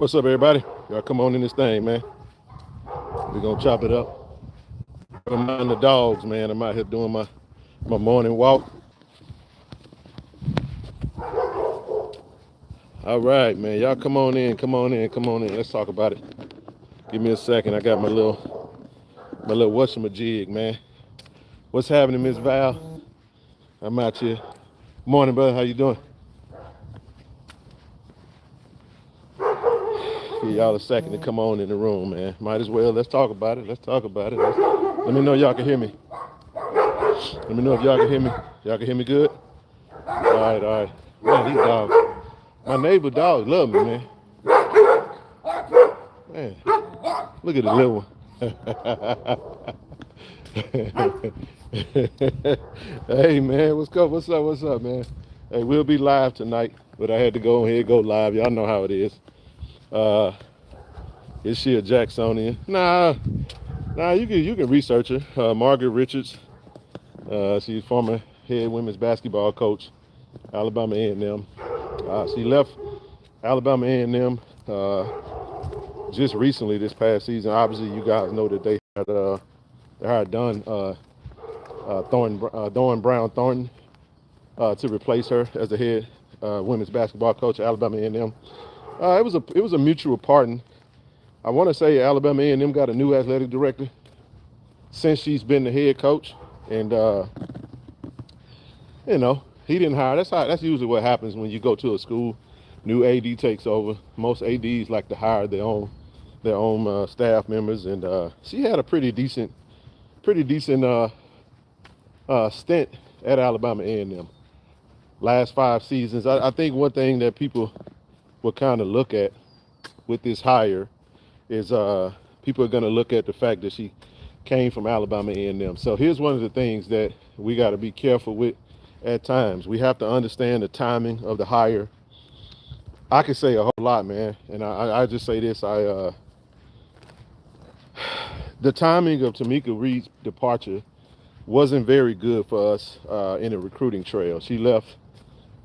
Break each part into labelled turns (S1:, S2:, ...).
S1: What's up, everybody? Y'all come on in this thing, man. We're gonna chop it up. Don't mind the dogs, man. I'm out here doing my morning walk. All right, man. Y'all come on in, come on in, come on in. Let's talk about it. Give me a second. I got my little whatchamajig, man. What's happening, Miss Val? I'm out here. Morning, brother. How you doing? Give y'all a second to come on in the room, man. Might as well. Let's talk about it. Let's talk about it. Let me know y'all can hear me. Let me know if y'all can hear me. Y'all can hear me good? All right, all right. Man, these dogs. My neighbor dogs love me, man. Man, look at the little one. Hey, man, what's up? What's up? What's up, man? Hey, we'll be live tonight, but I had to go ahead and go live. Y'all know how it is. Is she a Jacksonian? Nah, you can research her. Margaret Richards. She's former head women's basketball coach, Alabama A&M. She left Alabama A&M just recently this past season. Obviously, you guys know that they had done Brown Thornton to replace her as the head women's basketball coach at Alabama A&M. It was a mutual pardon. I want to say Alabama A&M got a new athletic director since she's been the head coach, and he didn't hire. That's usually what happens when you go to a school. New AD takes over. Most ADs like to hire their own staff members, and she had a pretty decent stint at Alabama A&M. Last 5 seasons. I think one thing that people will kind of look at with this hire is people are going to look at the fact that she came from Alabama A&M. So here's one of the things that we got to be careful with at times. We have to understand the timing of the hire. I could say a whole lot, man, and I just say this. The timing of Tamika Reed's departure wasn't very good for us in the recruiting trail. She left,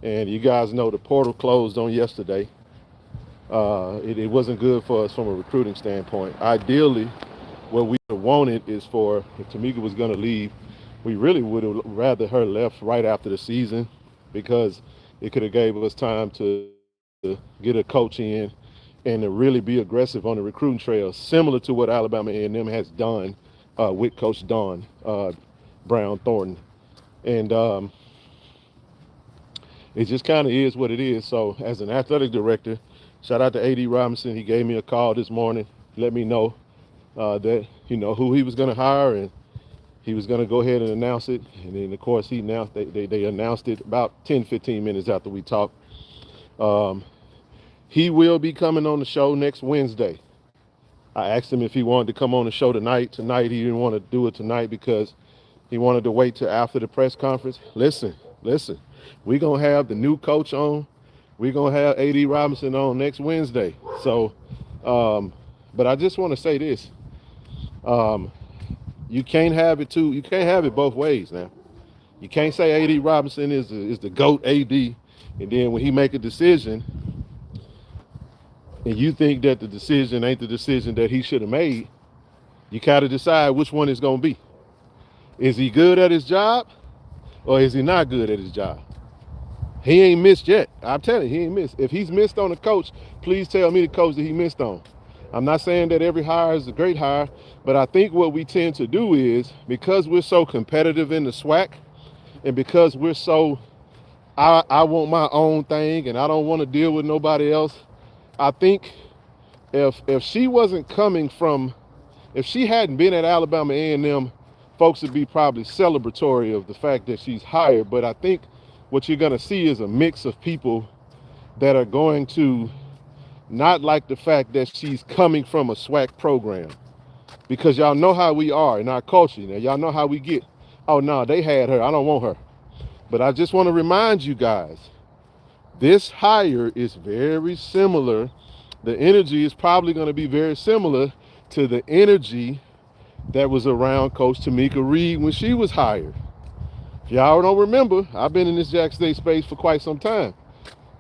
S1: and you guys know the portal closed on yesterday. It wasn't good for us from a recruiting standpoint. Ideally, what we wanted is for, if Tamika was going to leave, we really would have rather her left right after the season, because it could have gave us time to get a coach in and to really be aggressive on the recruiting trail, similar to what Alabama A&M has done with Coach Don Brown Thornton. And it just kind of is what it is. So as an athletic director, shout out to A.D. Robinson. He gave me a call this morning, let me know that, who he was going to hire, and he was going to go ahead and announce it. And then, of course, they announced it about 10, 15 minutes after we talked. He will be coming on the show next Wednesday. I asked him if he wanted to come on the show tonight. Tonight, he didn't want to do it tonight because he wanted to wait till after the press conference. Listen, we're going to have the new coach on. We're going to have A.D. Robinson on next Wednesday. So, but I just want to say this. You can't have it too. You can't have it both ways now. You can't say A.D. Robinson is the GOAT AD, and then when he make a decision, and you think that the decision ain't the decision that he should have made, you got to decide which one it's going to be. Is he good at his job, or is he not good at his job? He ain't missed yet. I'm telling you, he ain't missed. If he's missed on a coach, please tell me the coach that he missed on. I'm not saying that every hire is a great hire, but I think what we tend to do is, because we're so competitive in the SWAC, and because we're so, I want my own thing and I don't want to deal with nobody else. I think if she wasn't coming from, if she hadn't been at Alabama A&M, folks would be probably celebratory of the fact that she's hired. But I think what you're going to see is a mix of people that are going to not like the fact that she's coming from a SWAC program, because y'all know how we are in our culture. Now, y'all know how we get. Oh, no, they had her. I don't want her. But I just want to remind you guys, this hire is very similar. The energy is probably going to be very similar to the energy that was around Coach Tamika Reed when she was hired. If y'all don't remember, I've been in this Jack State space for quite some time.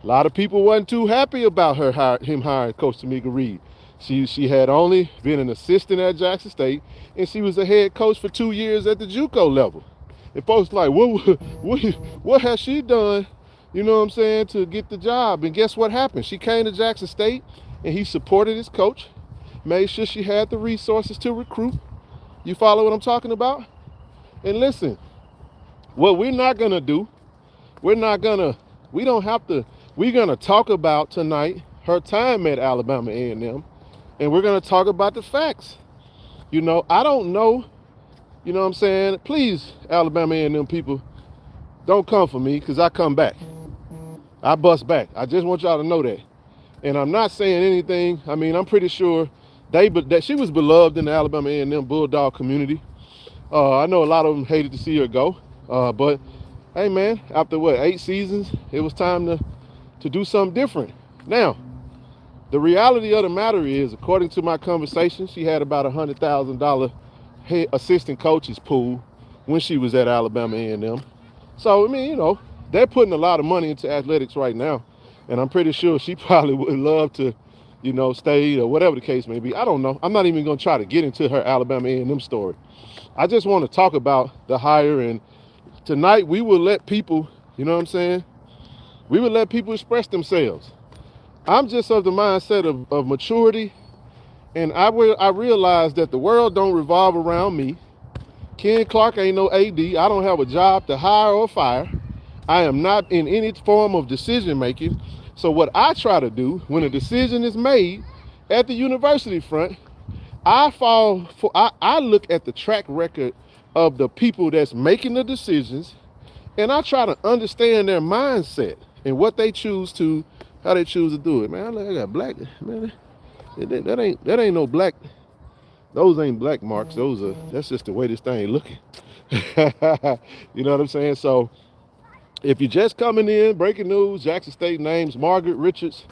S1: A lot of people wasn't too happy about him hiring Coach Tamika Reed. She had only been an assistant at Jackson State, and she was a head coach for 2 years at the JUCO level. And folks like, what has she done, you know what I'm saying, to get the job? And guess what happened? She came to Jackson State, and he supported his coach, made sure she had the resources to recruit. You follow what I'm talking about? And listen, what we're not going to do, we're going to talk about tonight her time at Alabama A&M, and we're going to talk about the facts. You know, I don't know, you know what I'm saying? Please, Alabama A&M people, don't come for me, because I come back. I bust back. I just want y'all to know that. And I'm not saying anything. I mean, I'm pretty sure that she was beloved in the Alabama A&M Bulldog community. I know a lot of them hated to see her go. But, hey, man, after, 8 seasons, it was time to do something different. Now, the reality of the matter is, according to my conversation, she had about $100,000 assistant coaches pool when she was at Alabama A&M. So, I mean, you know, they're putting a lot of money into athletics right now. And I'm pretty sure she probably would love to, you know, stay or whatever the case may be. I don't know. I'm not even going to try to get into her Alabama A&M story. I just want to talk about the hire. And tonight we will let people, you know what I'm saying? We will let people express themselves. I'm just of the mindset of maturity. And I realize that the world don't revolve around me. Ken Clark ain't no AD. I don't have a job to hire or fire. I am not in any form of decision making. So what I try to do when a decision is made at the university front, I look at the track record of the people that's making the decisions, and I try to understand their mindset and what they choose to, how they choose to do it. Man, I got black, man. That ain't no black. Those ain't black marks. That's just the way this thing looking. You know what I'm saying? So if you're just coming in, breaking news, Jackson State names Margaret Richards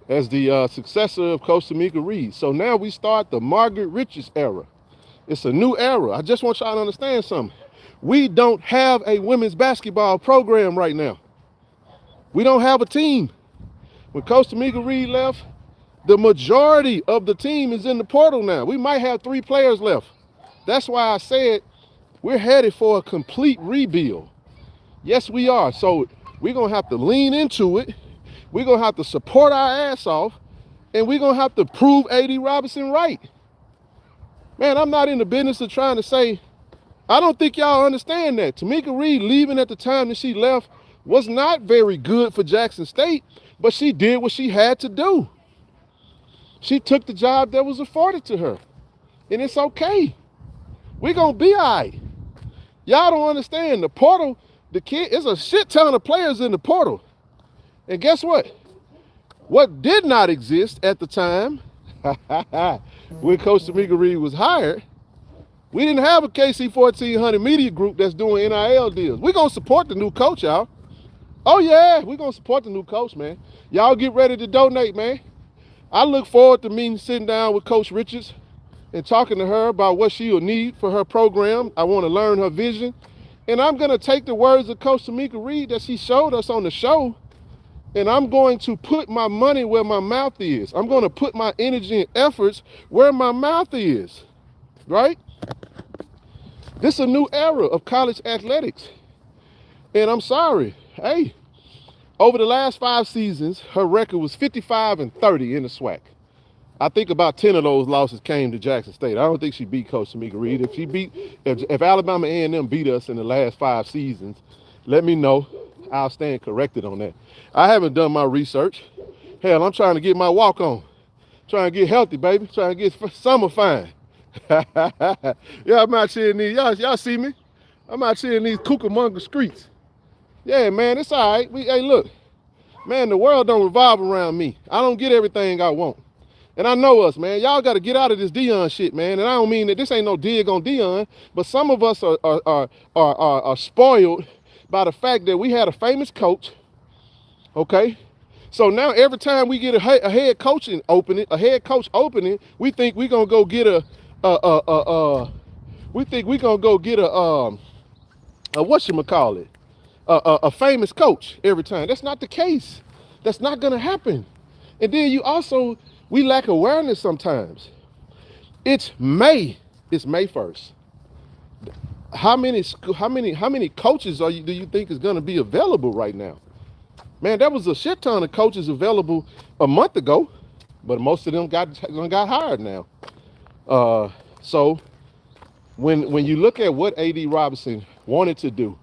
S1: as the successor of Coach Tamika Reed. So now we start the Margaret Richards era. It's a new era. I just want y'all to understand something. We don't have a women's basketball program right now. We don't have a team. When Coach Tamika Reed left, the majority of the team is in the portal now. We might have 3 players left. That's why I said we're headed for a complete rebuild. Yes, we are. So we're going to have to lean into it. We're going to have to support our ass off. And we're going to have to prove A.D. Robinson right. Man, I'm not in the business of trying to say, I don't think y'all understand that. Tamika Reed leaving at the time that she left was not very good for Jackson State, but she did what she had to do. She took the job that was afforded to her. And it's okay. We're going to be all right. Y'all don't understand. The portal, there's a shit ton of players in the portal. And guess what? What did not exist at the time when Coach Tamika Reed was hired, we didn't have a KC 1400 media group that's doing NIL deals. We're going to support the new coach, y'all. Oh, yeah, we're going to support the new coach, man. Y'all get ready to donate, man. I look forward to sitting down with Coach Richards and talking to her about what she will need for her program. I want to learn her vision. And I'm going to take the words of Coach Tamika Reed that she showed us on the show, and I'm going to put my money where my mouth is. I'm going to put my energy and efforts where my mouth is, right? This is a new era of college athletics. And I'm sorry, hey, over the last 5 seasons, her record was 55-30 in the SWAC. I think about 10 of those losses came to Jackson State. I don't think she beat Coach Tamika Reed. If Alabama A&M beat us in the last 5 seasons, let me know. I'll stand corrected on that. I haven't done my research. Hell, I'm trying to get my walk on. Trying to get healthy, baby. Trying to get summer fine. Yeah, I'm out here in these. Y'all see me? I'm out here in these Cucamonga streets. Yeah, man, it's all right. Hey, look, man, the world don't revolve around me. I don't get everything I want. And I know us, man. Y'all got to get out of this Deion shit, man. And I don't mean that this ain't no dig on Deion, but some of us are spoiled by the fact that we had a famous coach, okay? So now every time we get a head coach opening, we think we're gonna go get a whatchamacallit, a famous coach every time. That's not the case. That's not going to happen. And then we lack awareness sometimes. It's May. It's May 1st. How many coaches do you think is going to be available right now? Man, there was a shit ton of coaches available a month ago, but most of them got hired now. So when you look at what A.D. Robinson wanted to do,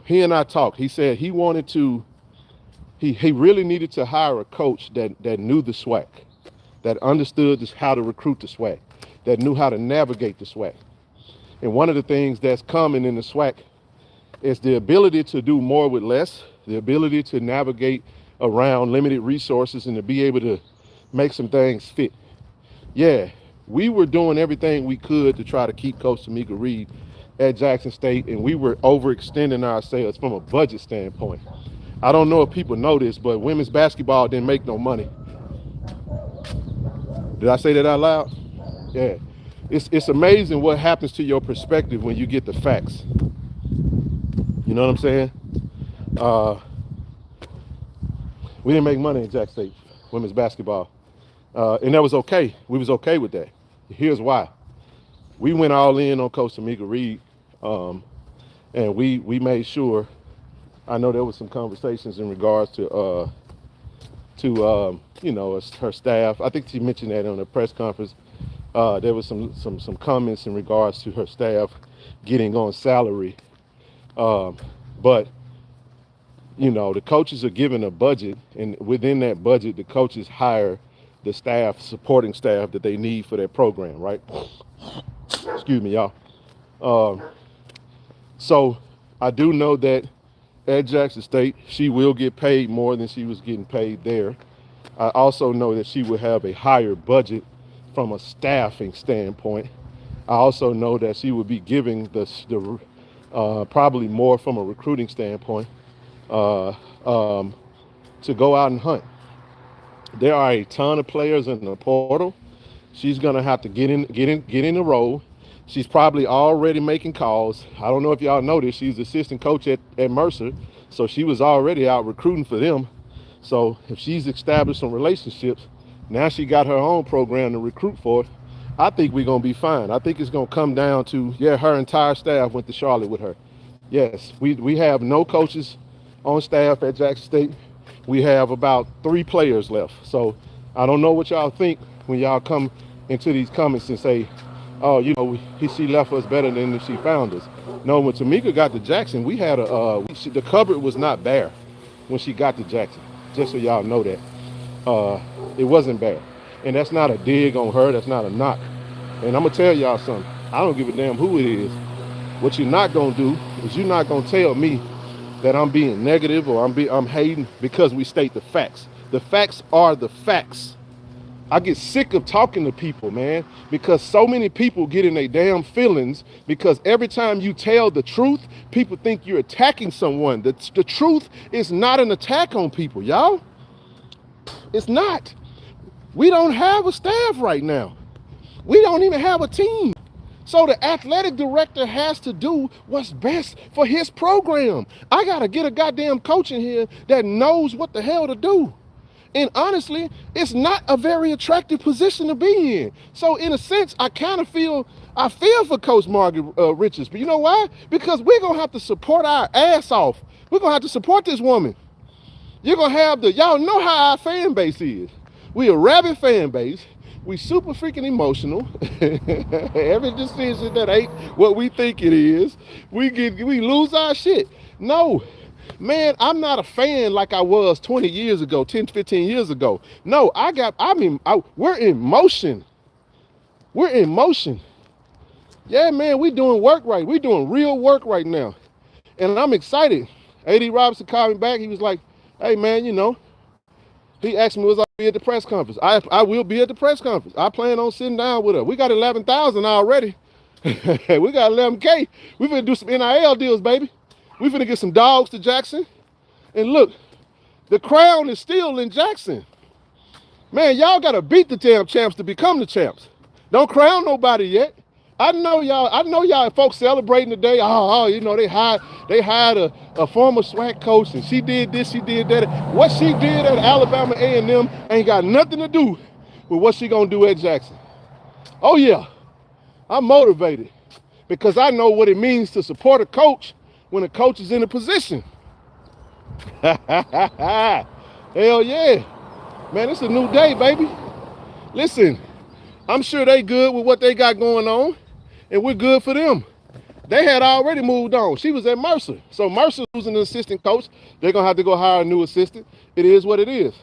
S1: he and I talked. He said he wanted to. He really needed to hire a coach that knew the SWAC, that understood how to recruit the SWAC, that knew how to navigate the SWAC. And one of the things that's common in the SWAC is the ability to do more with less, the ability to navigate around limited resources and to be able to make some things fit. Yeah, we were doing everything we could to try to keep Coach Tamika Reed at Jackson State, and we were overextending ourselves from a budget standpoint. I don't know if people know this, but women's basketball didn't make no money. Did I say that out loud? Yeah. It's amazing what happens to your perspective when you get the facts. You know what I'm saying? We didn't make money in Jackson State women's basketball. And that was okay. We was okay with that. Here's why. We went all in on Coach Tamika Reed, and we made sure. I know there was some conversations in regards to her staff. I think she mentioned that on the press conference. There was some comments in regards to her staff getting on salary, but the coaches are given a budget, and within that budget, the coaches hire the supporting staff that they need for their program, right? Excuse me, y'all. So I do know that at Jackson State, she will get paid more than she was getting paid there. I also know that she will have a higher budget from a staffing standpoint. I also know that she will be giving probably more from a recruiting standpoint to go out and hunt. There are a ton of players in the portal. She's gonna have to get in the role. She's probably already making calls. I don't know if y'all know this. She's assistant coach at Mercer, so she was already out recruiting for them. So if she's established some relationships, now she got her own program to recruit for it. I think we're gonna be fine. I think it's gonna come down to, her entire staff went to Charlotte with her. Yes, we have no coaches on staff at Jackson State. We have about 3 players left. So I don't know what y'all think when y'all come into these comments and say, oh, she left us better than she found us. No, when Tamika got to Jackson, we had the cupboard was not bare when she got to Jackson. Just so y'all know that. It wasn't bare. And that's not a dig on her. That's not a knock. And I'm going to tell y'all something. I don't give a damn who it is. What you're not going to do is you're not going to tell me that I'm being negative or I'm hating because we state the facts. The facts are the facts. I get sick of talking to people, man, because so many people get in their damn feelings because every time you tell the truth, people think you're attacking someone. The truth is not an attack on people, y'all. It's not. We don't have a staff right now. We don't even have a team. So the athletic director has to do what's best for his program. I got to get a goddamn coach in here that knows what the hell to do. And honestly, it's not a very attractive position to be in. So in a sense, I feel for Coach Margaret Richards. But you know why? Because we're going to have to support our ass off. We're going to have to support this woman. You're going to have y'all know how our fan base is. We a rabid fan base. We super freaking emotional. Every decision that ain't what we think it is, we lose our shit. No. Man, I'm not a fan like I was 20 years ago, 10, 15 years ago. No, we're in motion. We're in motion. Yeah, man, we doing work right. We doing real work right now. And I'm excited. A.D. Robinson called me back. He was like, hey, man, he asked me, was I be at the press conference? I will be at the press conference. I plan on sitting down with her. We got 11,000 already. We got 11K. We finna do some NIL deals, baby. We finna get some dogs to Jackson. And look, the crown is still in Jackson. Man, y'all gotta beat the damn champs to become the champs. Don't crown nobody yet. I know y'all folks celebrating today. You know, they hired a former SWAC coach, and she did this, she did that. What she did at Alabama A&M ain't got nothing to do with what she gonna do at Jackson. Oh yeah, I'm motivated because I know what it means to support a coach when a coach is in a position. Hell yeah. Man, it's a new day, baby. Listen, I'm sure they good with what they got going on, and we're good for them. They had already moved on. She was at Mercer. So Mercer losing an assistant coach. They're going to have to go hire a new assistant. It is what it is.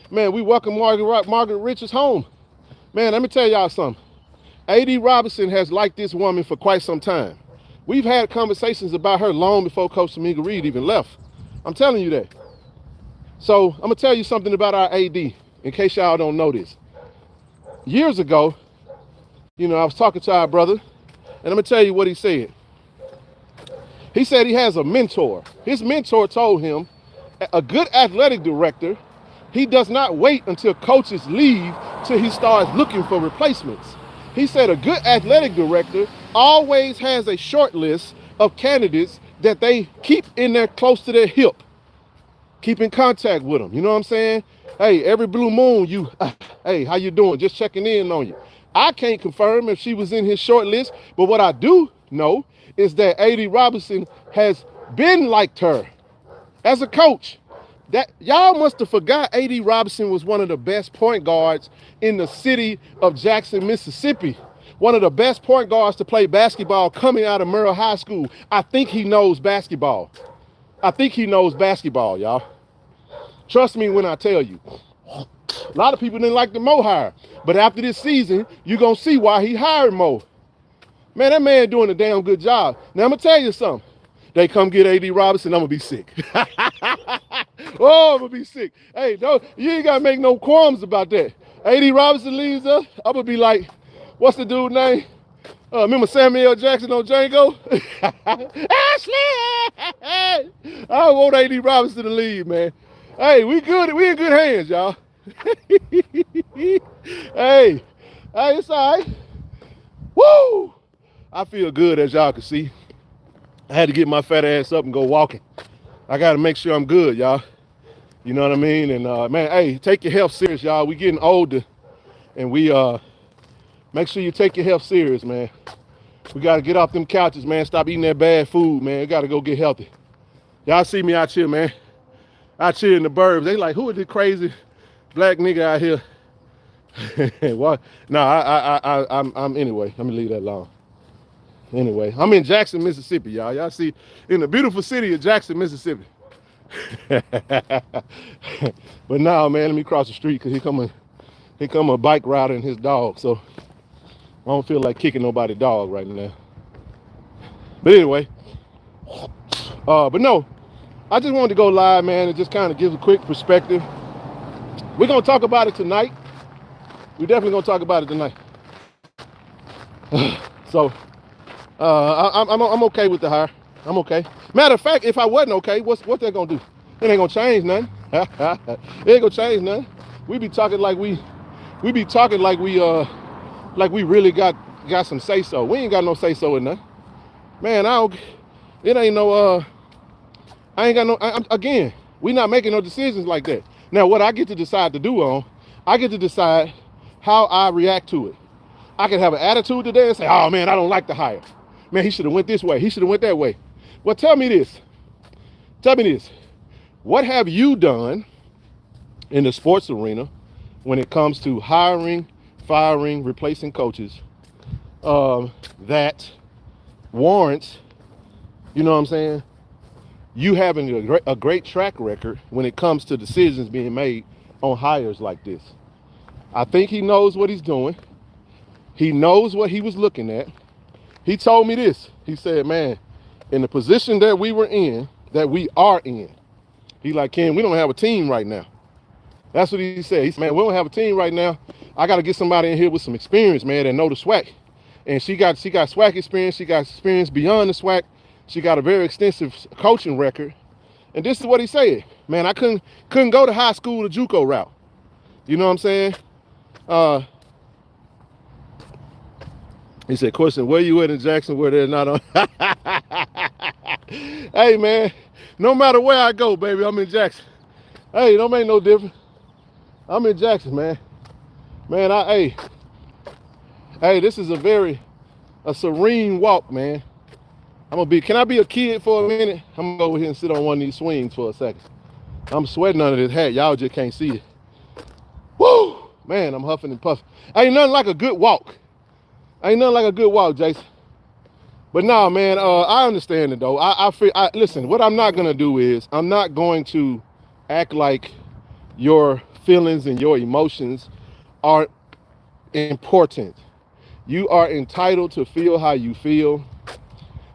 S1: Man, we welcome Margaret Richards home. Man, let me tell y'all something. A.D. Robinson has liked this woman for quite some time. We've had conversations about her long before Coach Tamika Reed even left. I'm telling you that. So I'm going to tell you something about our A.D. in case y'all don't know this. Years ago, you know, I was talking to our brother, and I'm going to tell you what he said. He said he has a mentor. His mentor told him, a good athletic director, he does not wait until coaches leave till he starts looking for replacements. He said a good athletic director always has a short list of candidates that they keep in there close to their hip. Keep in contact with them. You know what I'm saying? Hey, every blue moon, hey, how you doing? Just checking in on you. I can't confirm if she was in his short list, but what I do know is that A.D. Robinson has been liked her as a coach. That y'all must have forgot A.D. Robinson was one of the best point guards in the city of Jackson, Mississippi. One of the best point guards to play basketball coming out of Merrill High School. I think he knows basketball. Y'all. Trust me when I tell you. A lot of people didn't like the Mo hire, but after this season, you're going to see why he hired Mo. Man, that man doing a damn good job. Now, I'm going to tell you something. They come get A.D. Robinson, I'm going to be sick. Oh, I'm going to be sick. Hey, you ain't got to make no qualms about that. A.D. Robinson leaves us, I'm going to be like, what's the dude's name? Remember Samuel Jackson on Django? Ashley! I want A.D. Robinson to leave, man. Hey, we good. We in good hands, y'all. Hey, it's all right. Woo! I feel good, as y'all can see. I had to get my fat ass up and go walking. I got to make sure I'm good, y'all. You know what I mean? And, man, hey, take your health serious, y'all. We getting older, and we make sure you take your health serious, man. We got to get off them couches, man. Stop eating that bad food, man. We got to go get healthy. Y'all see me out here, man. Out here in the burbs. They like, who is this crazy black nigga out here? What? No, I'm anyway. Let me leave that alone. Anyway, I'm in Jackson, Mississippi, y'all. Y'all see, in the beautiful city of Jackson, Mississippi. But now, man, let me cross the street because here come a bike rider and his dog. So I don't feel like kicking nobody's dog right now. But anyway, but no, I just wanted to go live, man, and just kind of give a quick perspective. We're going to talk about it tonight. We're definitely going to talk about it tonight. So I'm okay with the hire. I'm okay. Matter of fact, if I wasn't okay, what's that gonna do? It ain't gonna change nothing. It ain't gonna change nothing. We be talking like we really got some say so. We ain't got no say so in nothing. Man, it ain't no I ain't got no. Again, we not making no decisions like that. Now, what I get to decide to do I get to decide how I react to it. I can have an attitude today and say, oh man, I don't like the hire. Man, he should have went this way. He should have went that way. Well, tell me this. What have you done in the sports arena when it comes to hiring, firing, replacing coaches that warrants, you know what I'm saying, you having a great track record when it comes to decisions being made on hires like this? I think he knows what he's doing. He knows what he was looking at. He told me this. He said, man, in the position that we are in, he like, Ken, we don't have a team right now. That's what he said. He said, man, we don't have a team right now. I got to get somebody in here with some experience, man, that know the SWAC. And she got SWAC experience. She got experience beyond the SWAC. She got a very extensive coaching record. And this is what he said. Man, I couldn't go to high school the JUCO route. You know what I'm saying? He said, question, where you at in Jackson where they're not on? Hey, man, no matter where I go, baby, I'm in Jackson. Hey, don't make no difference. I'm in Jackson, man. Man, hey, this is a serene walk, man. Can I be a kid for a minute? I'm gonna go over here and sit on one of these swings for a second. I'm sweating under this hat. Y'all just can't see it. Woo! Man, I'm huffing and puffing. Ain't nothing like a good walk. Jason. But nah, man, I understand it though. Listen, what I'm not gonna do is I'm not going to act like your feelings and your emotions aren't important. You are entitled to feel how you feel.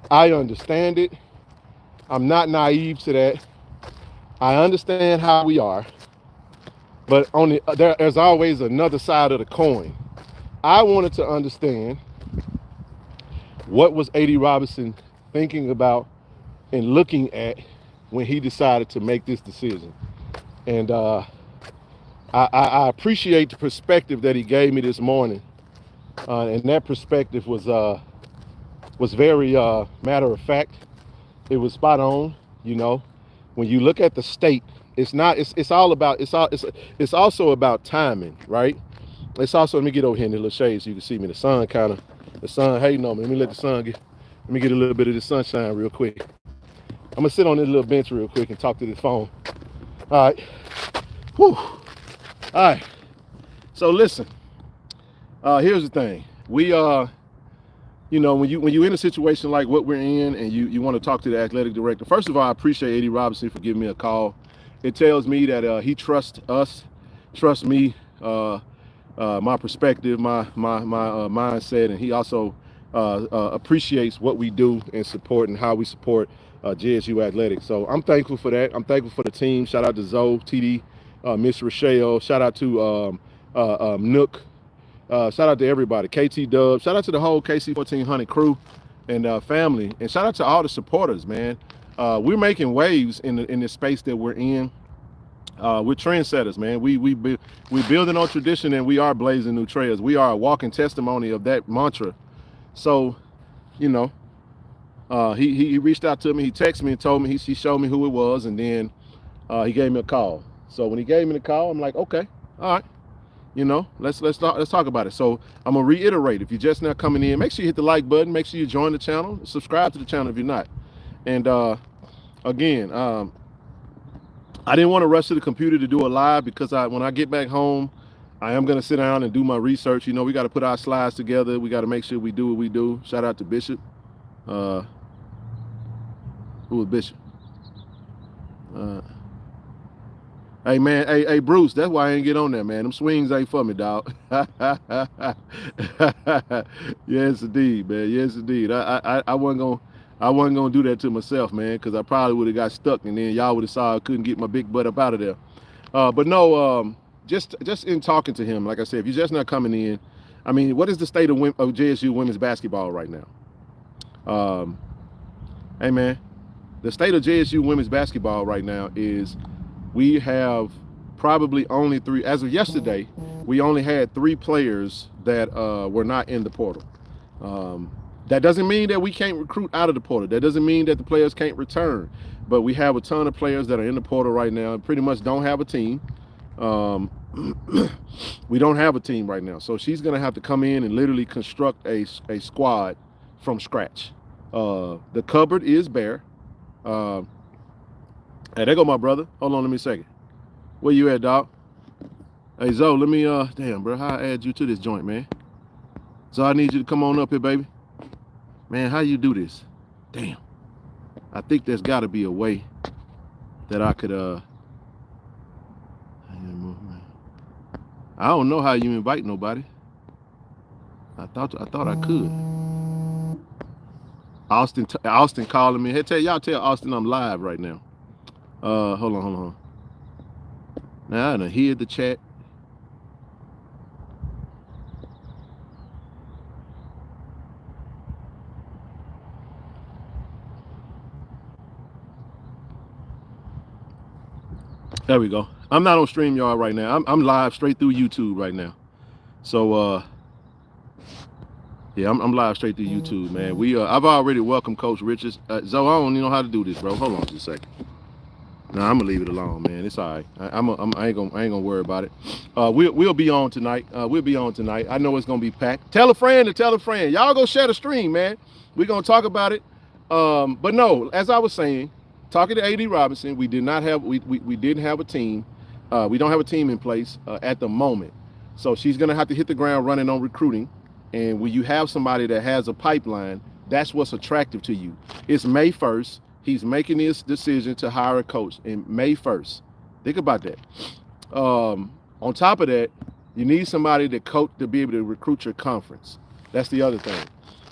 S1: I understand it. I'm not naive to that. I understand how we are. But there's always another side of the coin. I wanted to understand what was A.D. Robinson thinking about and looking at when he decided to make this decision. And I appreciate the perspective that he gave me this morning. And that perspective was very matter of fact. It was spot on. You know, when you look at the state, it's also about timing, right? It's also, let me get over here in the little shade so you can see me. The sun hating on me. Let me get a little bit of the sunshine real quick. I'm gonna sit on this little bench real quick and talk to this phone. All right. Whew. All right. So listen, here's the thing. We you know, when you're in a situation like what we're in and you want to talk to the athletic director, first of all, I appreciate A.D. Robinson for giving me a call. It tells me that he trusts us, trusts me, my perspective, my mindset, and he also appreciates what we do and support and how we support JSU athletics. So I'm thankful for that. I'm thankful for the team. Shout out to Zoe, TD, Miss Rochelle. Shout out to Nook. Shout out to everybody, KT Dub. Shout out to the whole KC 1400 crew and family. And shout out to all the supporters, man. We're making waves in this space that we're in. We're trendsetters, man. We're building on tradition and we are blazing new trails. We are a walking testimony of that mantra. So, you know, he reached out to me. He texted me and told me, he showed me who it was, and then he gave me a call. So when he gave me the call, I'm like, okay, all right. You know, let's talk about it. So I'm gonna reiterate, if you're just now coming in, make sure you hit the like button, make sure you join the channel, subscribe to the channel if you're not. And again, I didn't want to rush to the computer to do a live because when I get back home, I am gonna sit down and do my research. You know, we got to put our slides together. We got to make sure we do what we do. Shout out to Bishop. Who was Bishop? Hey man, hey Bruce, that's why I ain't get on there, man. Them swings ain't for me, dog. Yes indeed, man. Yes indeed. I wasn't gonna do that to myself, man, because I probably would have got stuck, and then y'all would have saw I couldn't get my big butt up out of there. But no, just in talking to him, like I said, if you're just not coming in, I mean, what is the state of JSU women's basketball right now? Hey man, the state of JSU women's basketball right now is, we have probably only three, as of yesterday, we only had 3 players that were not in the portal. That doesn't mean that we can't recruit out of the portal. That doesn't mean that the players can't return. But we have a ton of players that are in the portal right now and pretty much don't have a team. We don't have a team right now. So she's gonna have to come in and literally construct a squad from scratch. The cupboard is bare. Hey, there go my brother. Hold on, let me a second. Where you at, dog? Hey, Zoe, let me, damn, bro, how I add you to this joint, man? So I need you to come on up here, baby. Man, how you do this? Damn. I think there's got to be a way that I could, I don't know how you invite nobody. I thought I could. Austin calling me. Hey, tell Austin I'm live right now. Hold on. Now I done hear the chat. There we go. I'm not on StreamYard right now. I'm live straight through YouTube right now. So Yeah, I'm live straight through YouTube, man. I've already welcomed Coach Richards. Zoe, I don't even know how to do this, bro. Hold on just a second. Nah, I'm gonna leave it alone, man. It's all right. I ain't gonna worry about it. We'll be on tonight. We'll be on tonight. I know it's gonna be packed. Tell a friend to tell a friend. Y'all go share the stream, man. We're gonna talk about it. But no, as I was saying, talking to AD Robinson, we didn't have a team. We don't have a team in place at the moment. So she's gonna have to hit the ground running on recruiting. And when you have somebody that has a pipeline, that's what's attractive to you. It's May 1st. He's making this decision to hire a coach in May 1st. Think about that. On top of that, you need somebody to be able to recruit your conference. That's the other thing.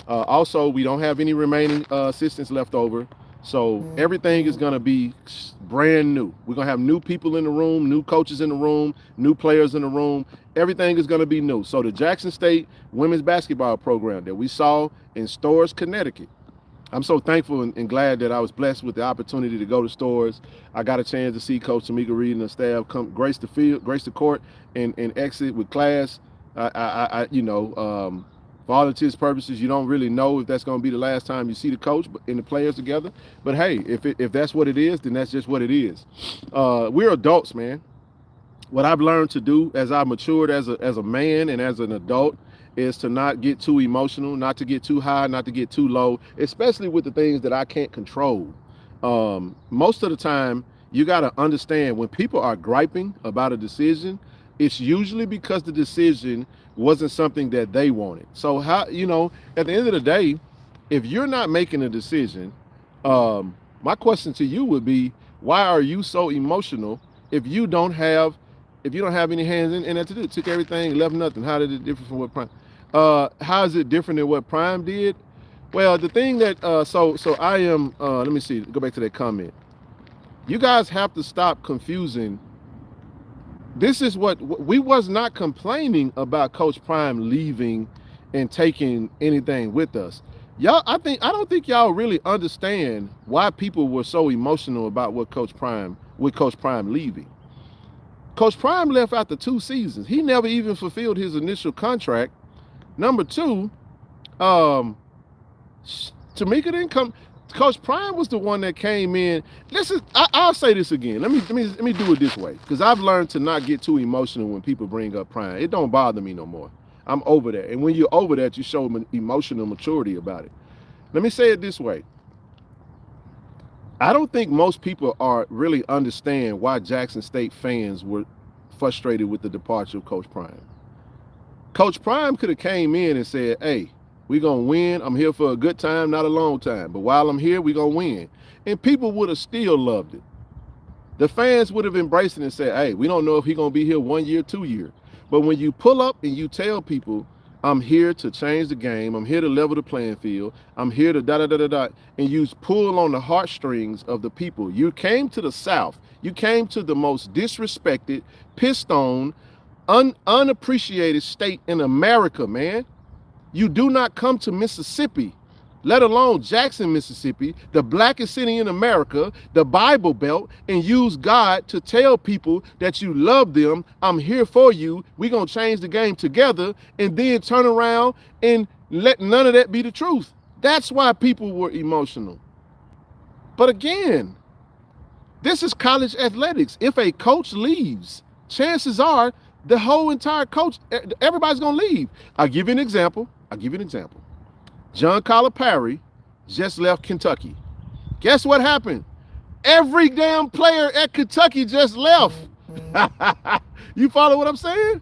S1: Also, we don't have any remaining assistants left over. So everything is going to be brand new. We're going to have new people in the room, new coaches in the room, new players in the room. Everything is going to be new. So the Jackson State women's basketball program that we saw in Storrs, Connecticut, I'm so thankful and glad that I was blessed with the opportunity to go to Storrs. I got a chance to see Coach Tamika Reed and the staff come grace the court, and exit with class. For all intents and purposes, you don't really know if that's going to be the last time you see the coach and the players together. But hey, if that's what it is, then that's just what it is. We're adults, man. What I've learned to do as I matured as a man and as an adult is to not get too emotional, not to get too high, not to get too low, especially with the things that I can't control. Most of the time, you got to understand when people are griping about a decision, it's usually because the decision wasn't something that they wanted. So how, at the end of the day, if you're not making a decision, my question to you would be, why are you so emotional if you don't have any hands in that to do? Took everything, left nothing. How did it differ from what Prime? How is it different than what Prime did? Well, the thing that so I am let me see, go back to that comment. You guys have to stop confusing. This is what we was not complaining about Coach Prime leaving and taking anything with us. I don't think y'all really understand why people were so emotional about Coach Prime leaving. Coach Prime left after 2 seasons. He never even fulfilled his initial contract. Number 2, Tamika didn't come. Coach Prime was the one that came in. I'll say this again. Let me do it this way, because I've learned to not get too emotional when people bring up Prime. It don't bother me no more. I'm over that. And when you're over that, you show emotional maturity about it. Let me say it this way. I don't think most people really understand why Jackson State fans were frustrated with the departure of Coach Prime. Coach Prime could have came in and said, hey, we're going to win. I'm here for a good time, not a long time. But while I'm here, we're going to win. And people would have still loved it. The fans would have embraced it and said, hey, we don't know if he's going to be here 1 year, 2 years. But when you pull up and you tell people, I'm here to change the game, I'm here to level the playing field, I'm here to da-da-da-da-da, and you pull on the heartstrings of the people. You came to the South. You came to the most disrespected, pissed on, unappreciated state in America, man. You do not come to Mississippi, let alone Jackson, Mississippi, the blackest city in America, the Bible Belt, and use God to tell people that you love them. I'm here for you. We're going to change the game together, and then turn around and let none of that be the truth. That's why people were emotional. But again, this is college athletics. If a coach leaves, chances are the whole entire coach, everybody's going to leave. I'll give you an example. John Calipari just left Kentucky. Guess what happened? Every damn player at Kentucky just left. You follow what I'm saying?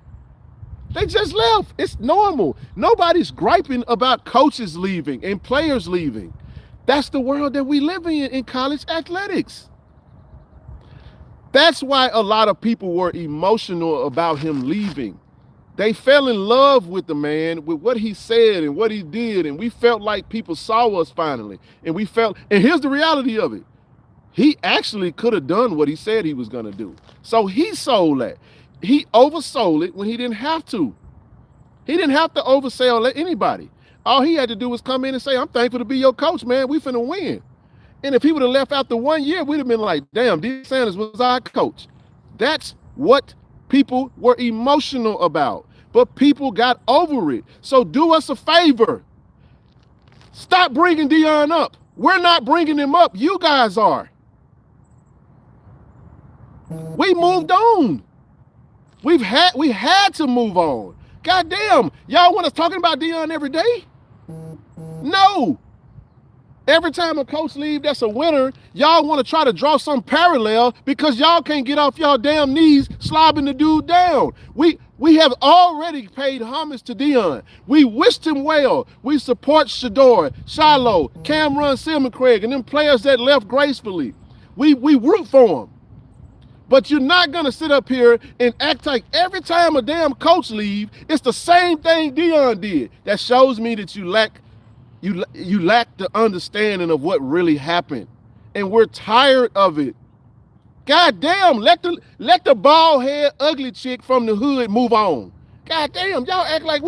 S1: They just left. It's normal. Nobody's griping about coaches leaving and players leaving. That's the world that we live in college athletics. That's why a lot of people were emotional about him leaving. They fell in love with the man, with what he said and what he did, and we felt like people saw us finally. And here's the reality of it. He actually could have done what he said he was going to do. So he sold that. He oversold it when he didn't have to. He didn't have to oversell anybody. All he had to do was come in and say, I'm thankful to be your coach, man. We finna win. And if he would have left after 1 year, we'd have been like, damn, D. Sanders was our coach. That's what people were emotional about. But people got over it. So do us a favor. Stop bringing Deion up. We're not bringing him up. You guys are. We moved on. We had to move on. Goddamn, y'all want us talking about Deion every day? No. Every time a coach leaves that's a winner, y'all want to try to draw some parallel because y'all can't get off y'all damn knees slobbing the dude down. We have already paid homage to Deion. We wished him well. We support Shador, Shiloh, Cameron, Silman Craig, and them players that left gracefully. We root for him. But you're not going to sit up here and act like every time a damn coach leaves, it's the same thing Deion did. That shows me that you lack the understanding of what really happened. And we're tired of it. God damn, let the bald head ugly chick from the hood move on. God damn, y'all act like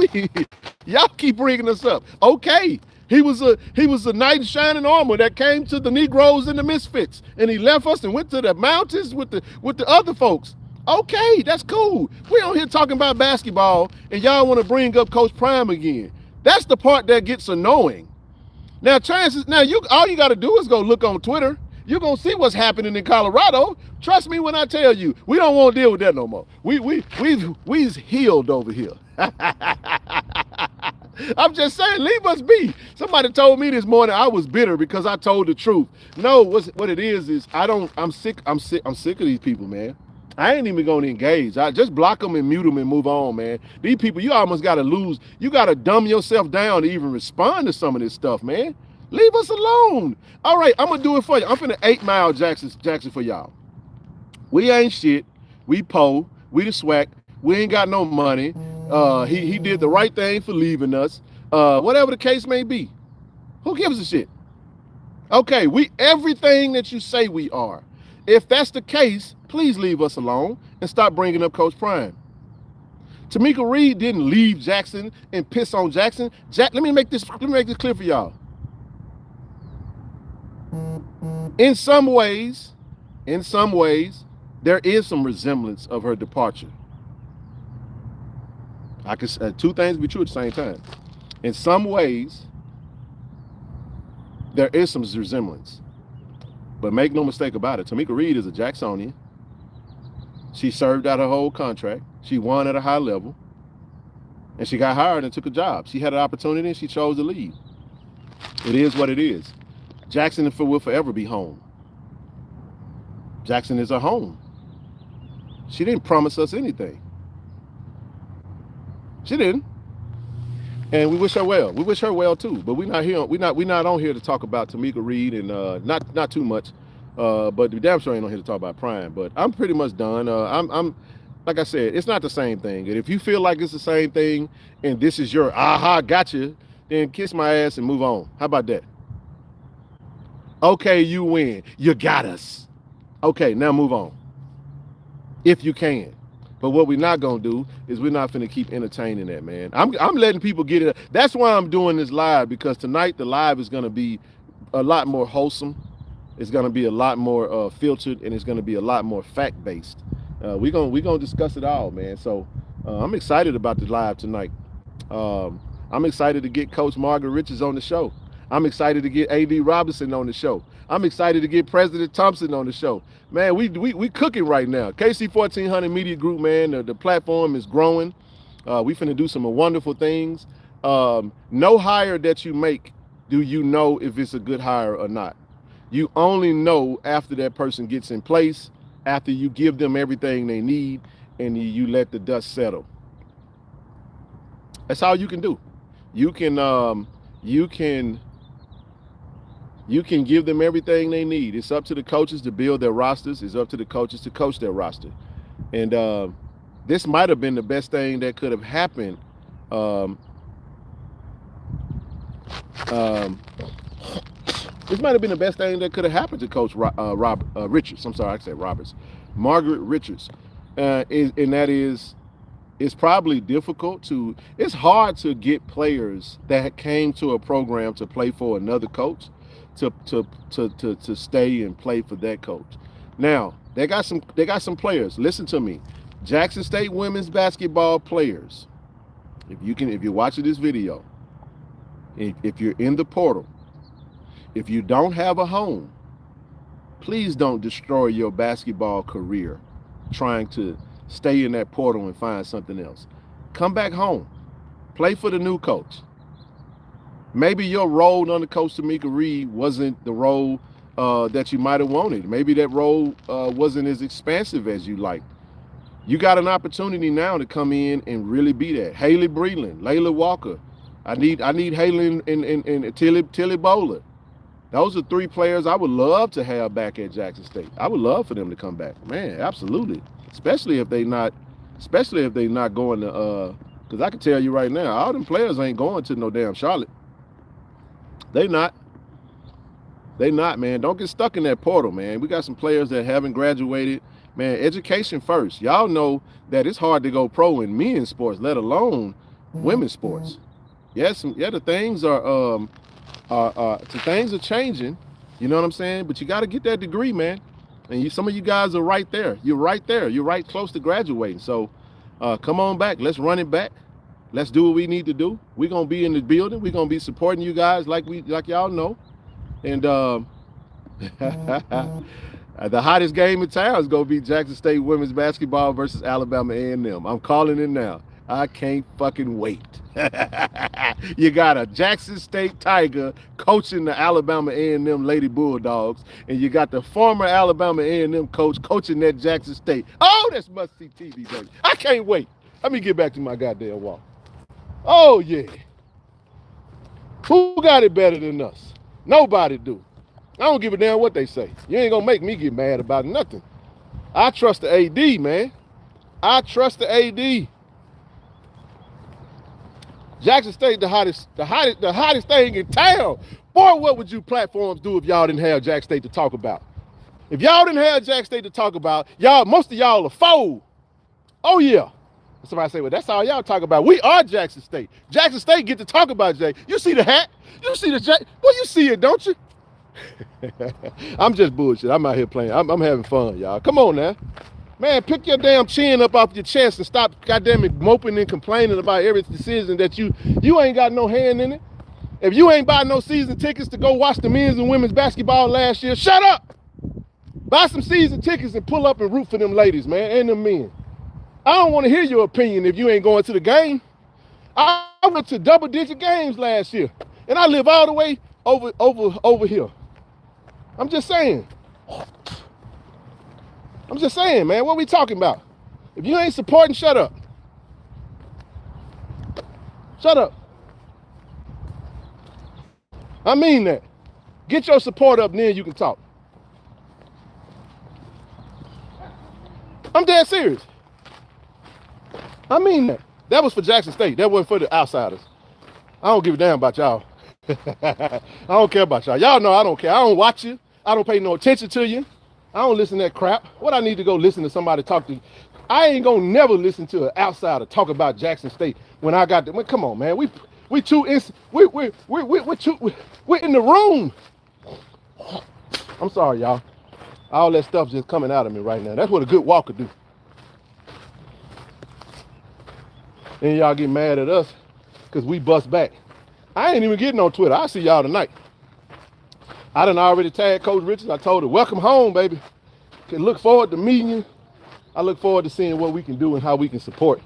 S1: y'all keep bringing us up. Okay, he was a knight in shining armor that came to the Negroes and the Misfits, and he left us and went to the mountains with the other folks. Okay, that's cool. We on here talking about basketball, and y'all want to bring up Coach Prime again. That's the part that gets annoying. Now, all you got to do is go look on Twitter. You're going to see what's happening in Colorado. Trust me when I tell you, we don't want to deal with that no more. We've healed over here. I'm just saying, leave us be. Somebody told me this morning I was bitter because I told the truth. No, what it is I'm sick of these people, man. I ain't even gonna engage. I just block them and mute them and move on, man. These people, you almost gotta lose. You gotta dumb yourself down to even respond to some of this stuff, man. Leave us alone. All right, I'm gonna do it for you. I'm finna 8 Mile Jackson for y'all. We ain't shit. We po. We the swag. We ain't got no money. He did the right thing for leaving us. Whatever the case may be. Who gives a shit? Okay, we everything that you say we are. If that's the case, please leave us alone and stop bringing up Coach Prime. Tamika Reed didn't leave Jackson and piss on Jackson. Let me make this clear for y'all. In some ways, there is some resemblance of her departure. I can say two things be true at the same time. In some ways, there is some resemblance. But make no mistake about it, Tamika Reed is a Jacksonian. She served out her whole contract. She won at a high level. And she got hired and took a job. She had an opportunity and she chose to leave. It is what it is. Jackson will forever be home. Jackson is her home. She didn't promise us anything. She didn't. And we wish her well. We wish her well too. But we're not on here to talk about Tamika Reed and not too much. But the damn sure ain't on here to talk about Prime. But I'm pretty much done. I'm like I said, it's not the same thing. And if you feel like it's the same thing and this is your aha gotcha, then kiss my ass and move on. How about that? Okay, you win. You got us. Okay, now move on. If you can. But what we're not gonna do is we're not gonna keep entertaining that, man. I'm letting people get it. That's why I'm doing this live, because tonight the live is gonna be a lot more wholesome. It's gonna be a lot more filtered, and it's gonna be a lot more fact-based. We're gonna discuss it all, man. So I'm excited about the live tonight. I'm excited to get Coach Margaret Richards on the show. I'm excited to get A.D. Robinson on the show. I'm excited to get President Thompson on the show. Man, we cooking right now. KC 1400 Media Group, man, the platform is growing. We finna do some wonderful things. No hire that you make, do you know if it's a good hire or not. You only know after that person gets in place, after you give them everything they need, and you let the dust settle. That's all you can do. You can give them everything they need. It's up to the coaches to build their rosters. It's up to the coaches to coach their roster. And this might have been the best thing that could have happened. This might have been the best thing that could have happened to Coach Richards. I'm sorry, I said Roberts. Margaret Richards. And that is, it's probably difficult it's hard to get players that came to a program to play for another coach to stay and play for that coach. Now, they got some players. Listen to me. Jackson State women's basketball players. If you're watching this video, If you're in the portal, if you don't have a home, please don't destroy your basketball career trying to stay in that portal and find something else. Come back home. Play for the new coach. Maybe your role under Coach Tamika Reed wasn't the role that you might have wanted. Maybe that role wasn't as expansive as you liked. You got an opportunity now to come in and really be that. Haley Breland, Layla Walker. I need Haley and Tilly Bowler. Those are three players I would love to have back at Jackson State. I would love for them to come back. Man, absolutely. Especially if they not going to because I can tell you right now, all them players ain't going to no damn Charlotte. They not, man. Don't get stuck in that portal, man. We got some players that haven't graduated. Man, education first. Y'all know that it's hard to go pro in men's sports, let alone women's sports. Yes, the things are changing. You know what I'm saying? But you got to get that degree, man. And some of you guys are right there. You're right there. You're right close to graduating. So come on back. Let's run it back. Let's do what we need to do. We're gonna be in the building. We're gonna be supporting you guys like y'all know. And the hottest game in town is gonna be Jackson State women's basketball versus Alabama A&M. I'm calling it now. I can't fucking wait. You got a Jackson State Tiger coaching the Alabama A&M Lady Bulldogs, and you got the former Alabama A&M coach coaching that Jackson State. Oh, that's must-see TV, baby. I can't wait. Let me get back to my goddamn walk. Oh, yeah. Who got it better than us? Nobody do. I don't give a damn what they say. You ain't gonna make me get mad about nothing. I trust the AD, man. I trust the AD. Jackson State, the hottest thing in town. Boy, what would you platforms do if y'all didn't have Jackson State to talk about? If y'all didn't have Jackson State to talk about, most of y'all are fold. Oh yeah. Somebody say, well, that's all y'all talk about. We are Jackson State. Jackson State get to talk about Jay. You see the hat? You see the jacket? Well, you see it, don't you? I'm just bullshit. I'm out here playing. I'm having fun, y'all. Come on now. Man, pick your damn chin up off your chest and stop goddamn it moping and complaining about every decision that you ain't got no hand in it. If you ain't buy no season tickets to go watch the men's and women's basketball last year, shut up. Buy some season tickets and pull up and root for them ladies, man, and them men. I don't want to hear your opinion if you ain't going to the game. I went to double-digit games last year, and I live all the way over here. I'm just saying. Man, what we talking about? If you ain't supporting, shut up. Shut up. I mean that. Get your support up, then you can talk. I'm dead serious. I mean that. That was for Jackson State. That wasn't for the outsiders. I don't give a damn about y'all. I don't care about y'all. Y'all know I don't care. I don't watch you. I don't pay no attention to you. I don't listen to that crap. What I need to go listen to somebody talk to? I ain't gonna never listen to an outsider talk about Jackson State when I got come on, man. We're in the room. I'm sorry, y'all. All that stuff just coming out of me right now. That's what a good walker do. Then y'all get mad at us because we bust back. I ain't even getting on Twitter. I'll see y'all tonight. I done already tagged Coach Richards. I told her, welcome home, baby. Can look forward to meeting you. I look forward to seeing what we can do and how we can support.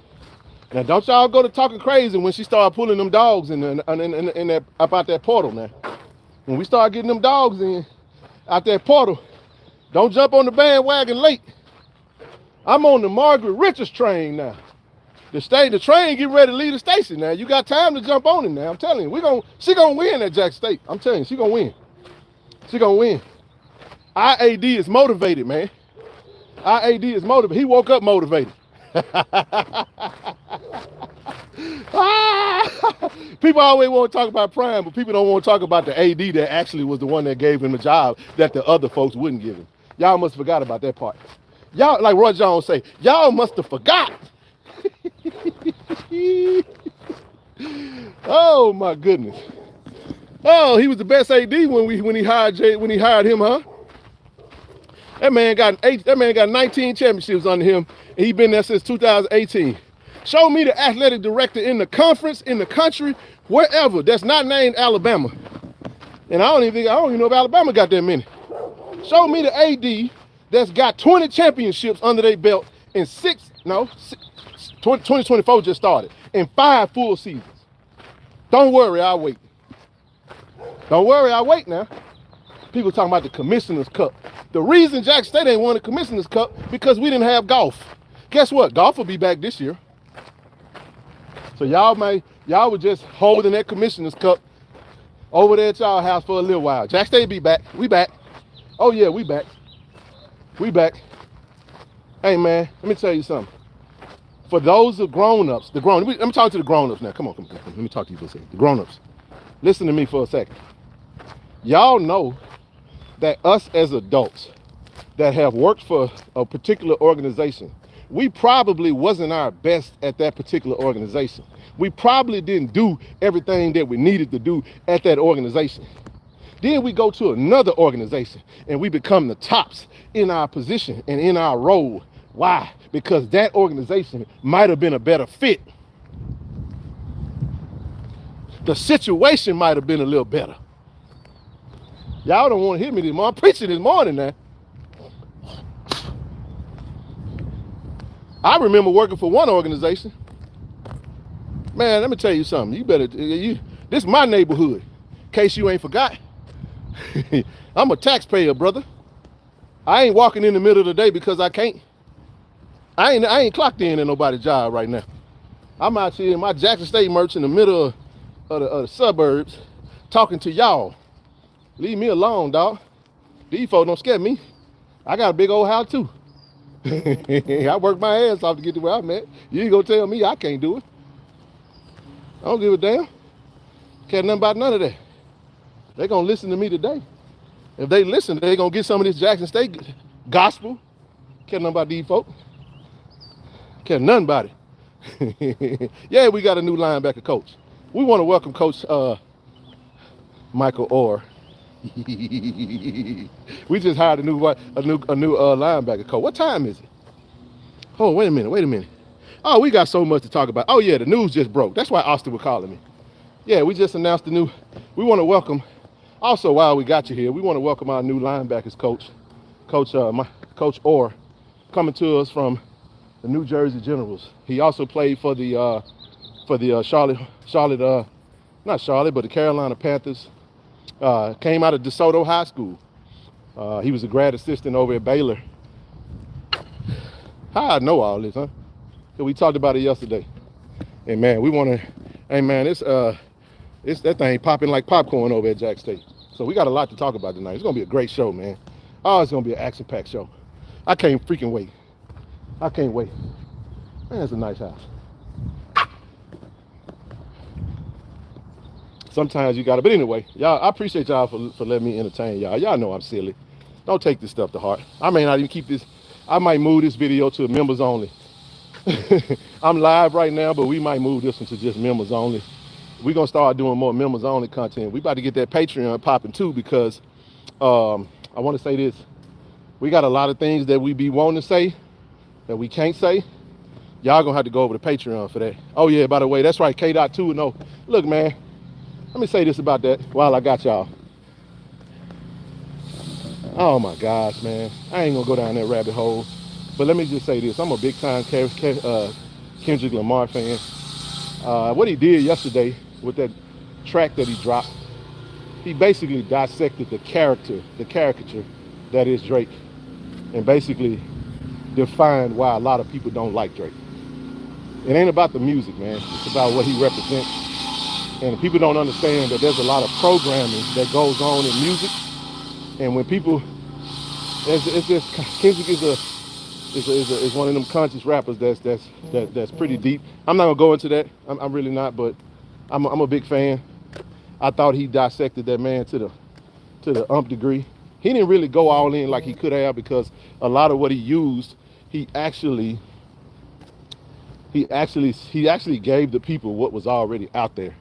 S1: Now, don't y'all go to talking crazy when she started pulling them dogs in that up out that portal now. When we start getting them dogs in out that portal, don't jump on the bandwagon late. I'm on the Margaret Richards train now. The train getting ready to leave the station now. You got time to jump on it now. I'm telling you, she gonna win at Jackson State. I'm telling you, she gonna win. She gonna win. IAD is motivated, man. IAD is motivated. He woke up motivated. People always want to talk about Prime, but people don't want to talk about the AD that actually was the one that gave him the job that the other folks wouldn't give him. Y'all must have forgot about that part. Y'all, like Roy Jones say, y'all must have forgot. Oh my goodness. Oh, he was the best AD when he hired him, huh? That man got 19 championships under him, and he been there since 2018. Show me the athletic director in the conference, in the country, wherever that's not named Alabama. And I don't even know if Alabama got that many. Show me the AD that's got 20 championships under their belt in 2024 just started, in 5 full seasons. Don't worry, I'll wait. Don't worry, I'll wait now. People talking about the Commissioner's Cup. The reason Jackson State ain't won the Commissioner's Cup because we didn't have golf. Guess what? Golf will be back this year. So y'all were just holding that Commissioner's Cup over there at y'all house for a little while. Jackson State be back. We back. Oh yeah, we back. We back. Hey man, let me tell you something. For those of grown-ups, let me talk to the grown-ups now. Come on. Let me talk to you for a second. The grown-ups. Listen to me for a second. Y'all know that us as adults that have worked for a particular organization, we probably wasn't our best at that particular organization. We probably didn't do everything that we needed to do at that organization. Then we go to another organization and we become the tops in our position and in our role. Why? Because that organization might have been a better fit. The situation might have been a little better. Y'all don't want to hear me this morning. I'm preaching this morning now. I remember working for one organization. Man, let me tell you something. This is my neighborhood. In case you ain't forgot. I'm a taxpayer, brother. I ain't walking in the middle of the day because I can't. I ain't clocked in at nobody's job right now. I'm out here in my Jackson State merch in the middle of the suburbs talking to y'all. Leave me alone, dog. These folks don't scare me. I got a big old house too. I worked my ass off to get to where I'm at. You ain't gonna tell me I can't do it. I don't give a damn. Care nothing about none of that. They gonna listen to me today. If they listen, they gonna get some of this Jackson State gospel. Care nothing about these folks. Care nothing about it. Yeah, we got a new linebacker coach. We want to welcome Coach Michael Orr. We just hired a new linebacker coach. What time is it? Oh, wait a minute. Oh, we got so much to talk about. Oh yeah, the news just broke. That's why Austin was calling me. Yeah, we just announced we want to welcome, also while we got you here, we want to welcome our new linebackers coach, Coach Orr, coming to us from the New Jersey Generals. He also played for the the Carolina Panthers. Came out of DeSoto High School. He was a grad assistant over at Baylor. How I know all this, huh? We talked about it yesterday. And man, it's that thing popping like popcorn over at Jack State. So we got a lot to talk about tonight. It's gonna be a great show, man. Oh, it's gonna be an action-packed show. I can't freaking wait. I can't wait. Man, it's a nice house. Sometimes you gotta, but anyway, y'all, I appreciate y'all for letting me entertain y'all. Y'all know I'm silly. Don't take this stuff to heart. I may not even keep this, I might move this video to members only. I'm live right now, but we might move this one to just members only. We're gonna start doing more members only content. We about to get that Patreon popping too, because I wanna say this. We got a lot of things that we be wanting to say that we can't say. Y'all gonna have to go over to Patreon for that. Oh yeah, by the way, that's right, K.2. Look, man, let me say this about that while I got y'all. Oh my gosh, man. I ain't gonna go down that rabbit hole. But let me just say this. I'm a big time Kendrick Lamar fan. What he did yesterday with that track that he dropped, he basically dissected the caricature that is Drake, and basically defined why a lot of people don't like Drake. It ain't about the music, man. It's about what he represents. And people don't understand that there's a lot of programming that goes on in music. And when people, it's just, Kendrick is one of them conscious rappers that's pretty deep. I'm not gonna go into that. I'm really not, but I'm a big fan. I thought he dissected that man to the umph degree. He didn't really go all in like he could have, because a lot of what he used, he actually gave the people what was already out there.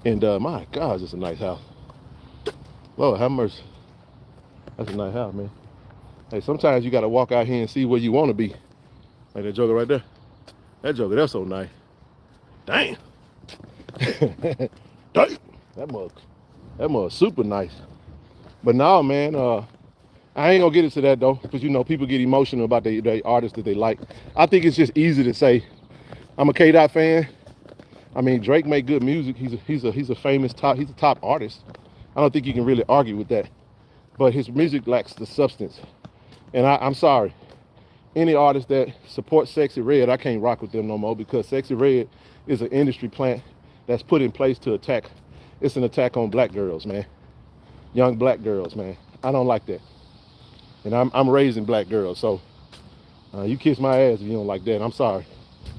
S1: And my God, it's a nice house. Lord have mercy. That's a nice house, man. Hey, sometimes you gotta walk out here and see where you want to be. Like that joker right there. That joker, that's so nice. Damn. Damn. That mug super nice. But no, man, I ain't gonna get into that though, because you know people get emotional about the artists that they like. I think it's just easy to say, I'm a K-Dot fan. I mean, Drake make good music. He's a famous he's a top artist. I don't think you can really argue with that. But his music lacks the substance. And I'm sorry. Any artist that supports Sexy Red, I can't rock with them no more, because Sexy Red is an industry plant that's put in place to attack. It's an attack on black girls, man. Young black girls, man. I don't like that. And I'm raising black girls, so you kiss my ass if you don't like that. I'm sorry.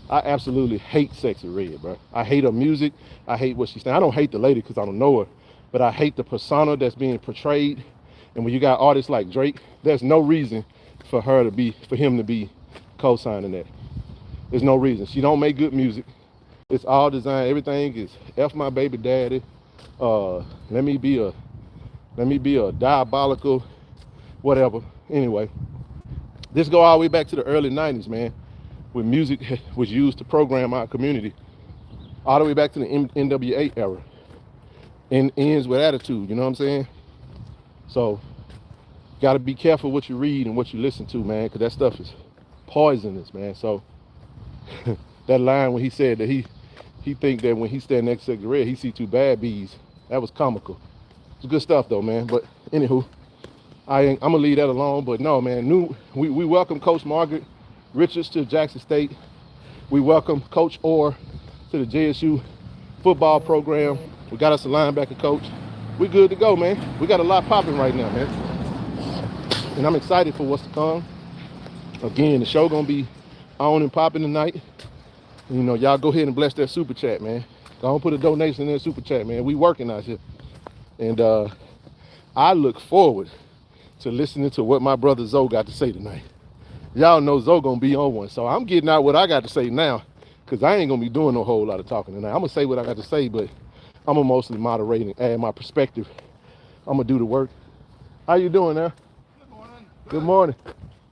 S1: I absolutely hate Sexy Red, bro. I hate her music. I hate what she's saying. I don't hate the lady because I don't know her, but I hate the persona that's being portrayed. And when you got artists like Drake, there's no reason for him to be co-signing that. There's no reason. She don't make good music. It's all designed. Everything is F my baby daddy. Let me be a diabolical whatever. Anyway, this go all the way back to the early 90s, man, when music was used to program our community, all the way back to the NWA era. And ends with attitude, you know what I'm saying? So, got to be careful what you read and what you listen to, man, because that stuff is poisonous, man. So, that line when he said that he think that when he stand next to Sexy Red, he see two bad bees, that was comical. It's good stuff, though, man. But, anywho, I'm going to leave that alone. But, no, man, we welcome Coach Margaret Richards to Jackson State. We welcome Coach Orr to the JSU football program. We got us a linebacker coach. We good to go, man. We got a lot popping right now, man. And I'm excited for what's to come. Again, the show gonna be on and popping tonight. You know, y'all go ahead and bless that super chat, man. Go on, put a donation in that super chat, man. We working out here. And I look forward to listening to what my brother Zoe got to say tonight. Y'all know Zoe gonna be on one. So I'm getting out what I got to say now, because I ain't gonna be doing a whole lot of talking tonight. I'm gonna say what I got to say, but I'm gonna mostly moderate and add my perspective. I'm gonna do the work. How you doing now?
S2: Good morning.
S1: Good morning.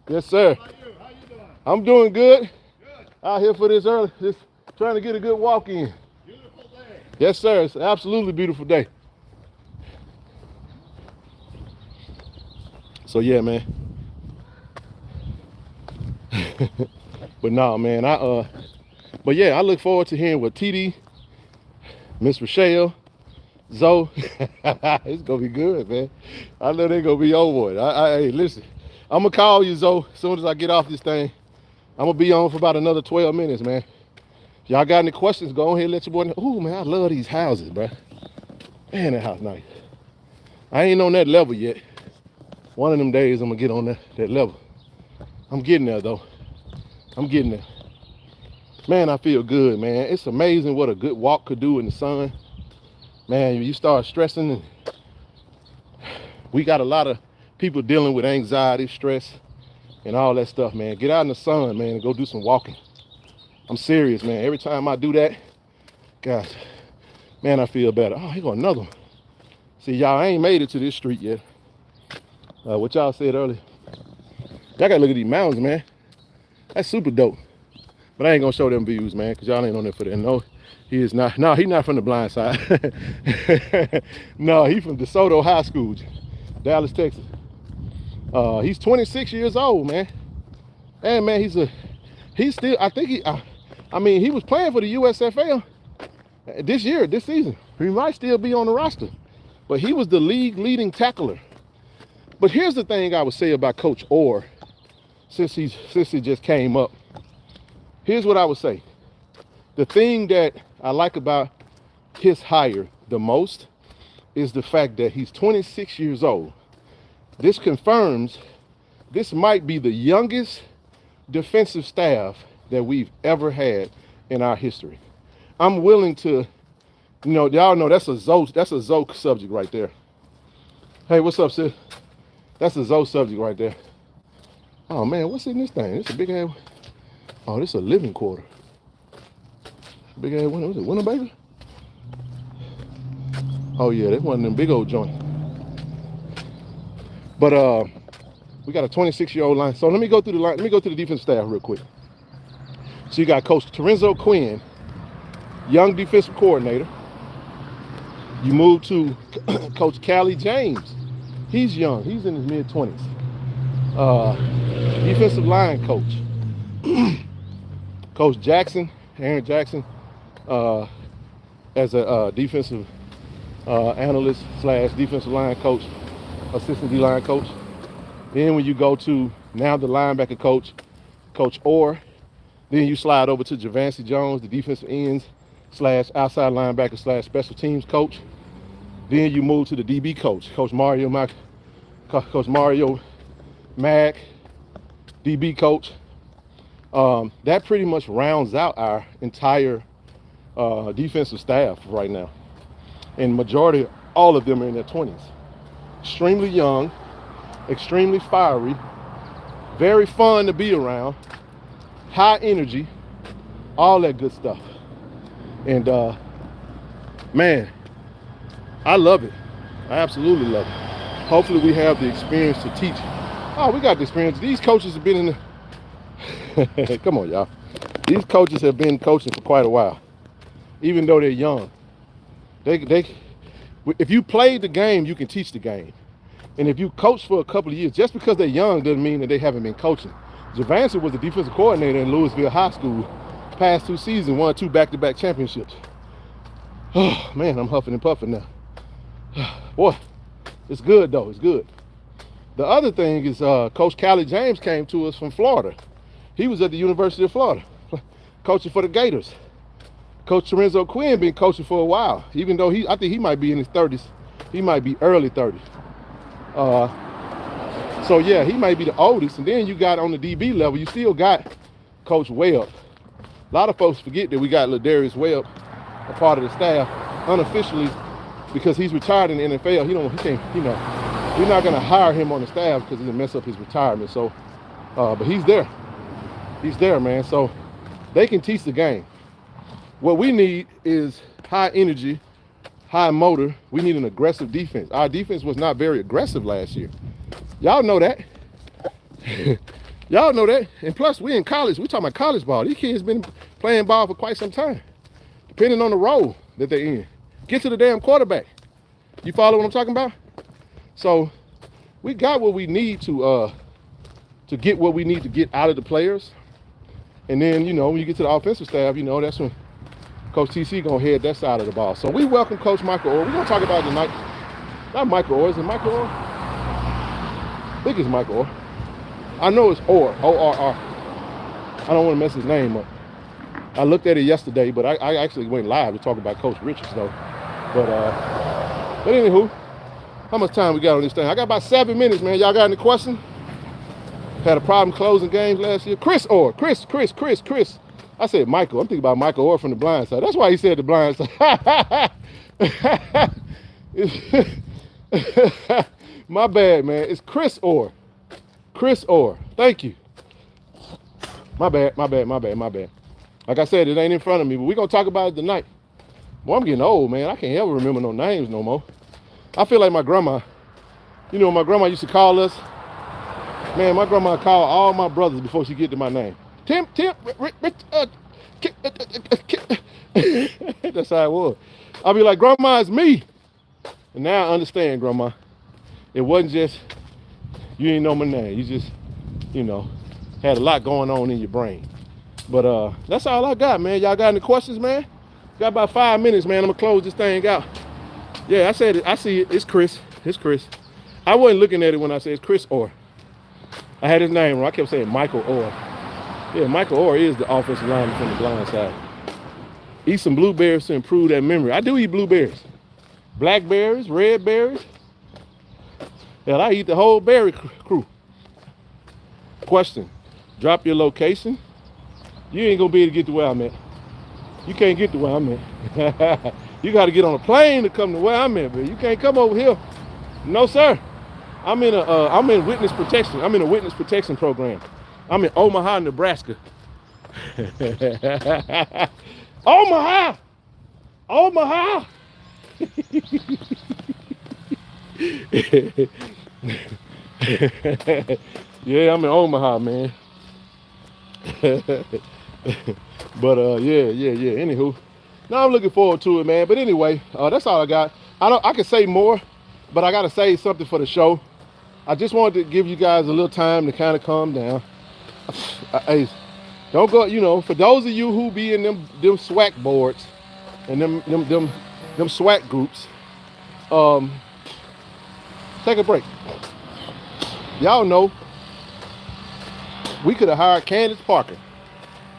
S1: Yes, sir.
S2: How are you? How you doing?
S1: I'm doing good.
S2: Good.
S1: Out here for this early, just trying to get a good walk in.
S2: Beautiful day.
S1: Yes, sir. It's an absolutely beautiful day. So yeah, man. But no, man. But yeah, I look forward to hearing what TD, Miss Rochelle, Zoe, it's gonna be good, man. I know they're gonna be over it. Hey, listen, I'm gonna call you, Zoe, as soon as I get off this thing. I'm gonna be on for about another 12 minutes, man. If y'all got any questions, go ahead and let your boy know. Ooh, man, I love these houses, bro. Man, that house nice. I ain't on that level yet. One of them days I'm gonna get on that level. I'm getting there though. I'm getting there. Man, I feel good, man. It's amazing what a good walk could do in the sun. Man, you start stressing, and we got a lot of people dealing with anxiety, stress, and all that stuff, man. Get out in the sun, man, and go do some walking. I'm serious, man. Every time I do that, gosh, man, I feel better. Oh, here go another one. See, y'all, I ain't made it to this street yet. What y'all said earlier. Y'all gotta look at these mountains, man. That's super dope. But I ain't gonna show them views, man, because y'all ain't on there for that. No, he is not. No, he's not from the blind side. No, he's from DeSoto High School, Dallas, Texas. He's 26 years old, man. And man, he's still, I think I mean, he was playing for the USFL this season. He might still be on the roster, but he was the league leading tackler. But here's the thing I would say about Coach Orr, since he just came up. Here's what I would say. The thing that I like about his hire the most is the fact that he's 26 years old. This confirms this might be the youngest defensive staff that we've ever had in our history. I'm willing to, you know, y'all know that's a Zoe subject right there. Hey, what's up, sis? That's a Zoe subject right there. Oh man, what's in this thing? It's a big ass. Oh, this is a living quarter. Big ass window. Was it window, baby? Oh yeah, that's one of them big old joints. But we got a 26-year-old line. So let me go through the line. Let me go to the defense staff real quick. So you got Coach Terenzo Quinn, young defensive coordinator. You move to Coach Callie James. He's young. He's in his mid-20s. Defensive line coach. Coach Jackson, Aaron Jackson, as a defensive analyst slash defensive line coach, assistant D-line coach. Then when you go to now the linebacker coach, Coach Orr, then you slide over to Javancy Jones, the defensive ends slash outside linebacker slash special teams coach. Then you move to the DB coach, Coach Mario Mack, DB coach. That pretty much rounds out our entire defensive staff right now. And majority, all of them are in their 20s. Extremely young, extremely fiery, very fun to be around, high energy, all that good stuff. And man, I love it. I absolutely love it. Hopefully we have the experience to teach. Oh, we got the experience. These coaches have been in the come on, y'all. These coaches have been coaching for quite a while, even though they're young. If you played the game, you can teach the game. And if you coach for a couple of years, just because they're young doesn't mean that they haven't been coaching. Javancy was the defensive coordinator in Louisville High School. Past 2 seasons, won 2 back-to-back championships. Oh, man, I'm huffing and puffing now. Boy, it's good, though. It's good. The other thing is Coach Callie James came to us from Florida. He was at the University of Florida, coaching for the Gators. Coach Terenzo Quinn been coaching for a while, even though I think he might be in his 30s. He might be early 30s. So yeah, he might be the oldest. And then you got on the DB level, you still got Coach Webb. A lot of folks forget that we got Ladarius Webb, a part of the staff, unofficially, because he's retired in the NFL. He can't, we're not gonna hire him on the staff because he's gonna mess up his retirement. So, but he's there. He's there, man. So they can teach the game. What we need is high energy, high motor. We need an aggressive defense. Our defense was not very aggressive last year. Y'all know that. Y'all know that. And plus, we in college. We talking about college ball. These kids been playing ball for quite some time, depending on the role that they're in. Get to the damn quarterback. You follow what I'm talking about? So we got what we need to get what we need to get out of the players. And then, when you get to the offensive staff, that's when Coach TC gonna head that side of the ball. So we welcome Coach Michael Orr. We're gonna talk about it tonight. Not Michael Orr. Is it Michael Orr? I think it's Michael Orr. I know it's Orr, O-R-R. I don't want to mess his name up. I looked at it yesterday, but I actually went live to talk about Coach Richards though. But anywho, how much time we got on this thing? I got about 7 minutes, man. Y'all got any questions? Had a problem closing games last year. Chris Orr. Chris. I said Michael. I'm thinking about Michael Orr from The Blind Side. That's why he said The Blind Side. My bad, man. It's Chris Orr. Chris Orr. Thank you. My bad. Like I said, it ain't in front of me, but we're going to talk about it tonight. Boy, I'm getting old, man. I can't ever remember no names no more. I feel like my grandma. My grandma used to call us. Man, my grandma called all my brothers before she get to my name. Tim, that's how it was. I'll be like, Grandma, it's me. And now I understand, Grandma. It wasn't just, you didn't know my name. You just, had a lot going on in your brain. But that's all I got, man. Y'all got any questions, man? Got about 5 minutes, man. I'm gonna close this thing out. Yeah, I said it. I see it. It's Chris. I wasn't looking at it when I said it's Chris Orr. I had his name wrong. I kept saying Michael Orr. Yeah, Michael Orr is the offensive lineman from The Blind Side. Eat some blueberries to improve that memory. I do eat blueberries. Blackberries, red berries. Hell, I eat the whole berry crew. Question. Drop your location. You ain't going to be able to get to where I'm at. You can't get to where I'm at. You got to get on a plane to come to where I'm at, but you can't come over here. No, sir. I'm in witness protection. I'm in a witness protection program. I'm in Omaha, Nebraska. Omaha! Yeah, I'm in Omaha, man. But yeah. Anywho, now I'm looking forward to it, man. But anyway, that's all I got. I could say more, but I gotta say something for the show. I just wanted to give you guys a little time to kind of calm down. Hey, don't go. For those of you who be in them SWAC boards and them SWAC groups, take a break. Y'all know we could have hired Candace Parker,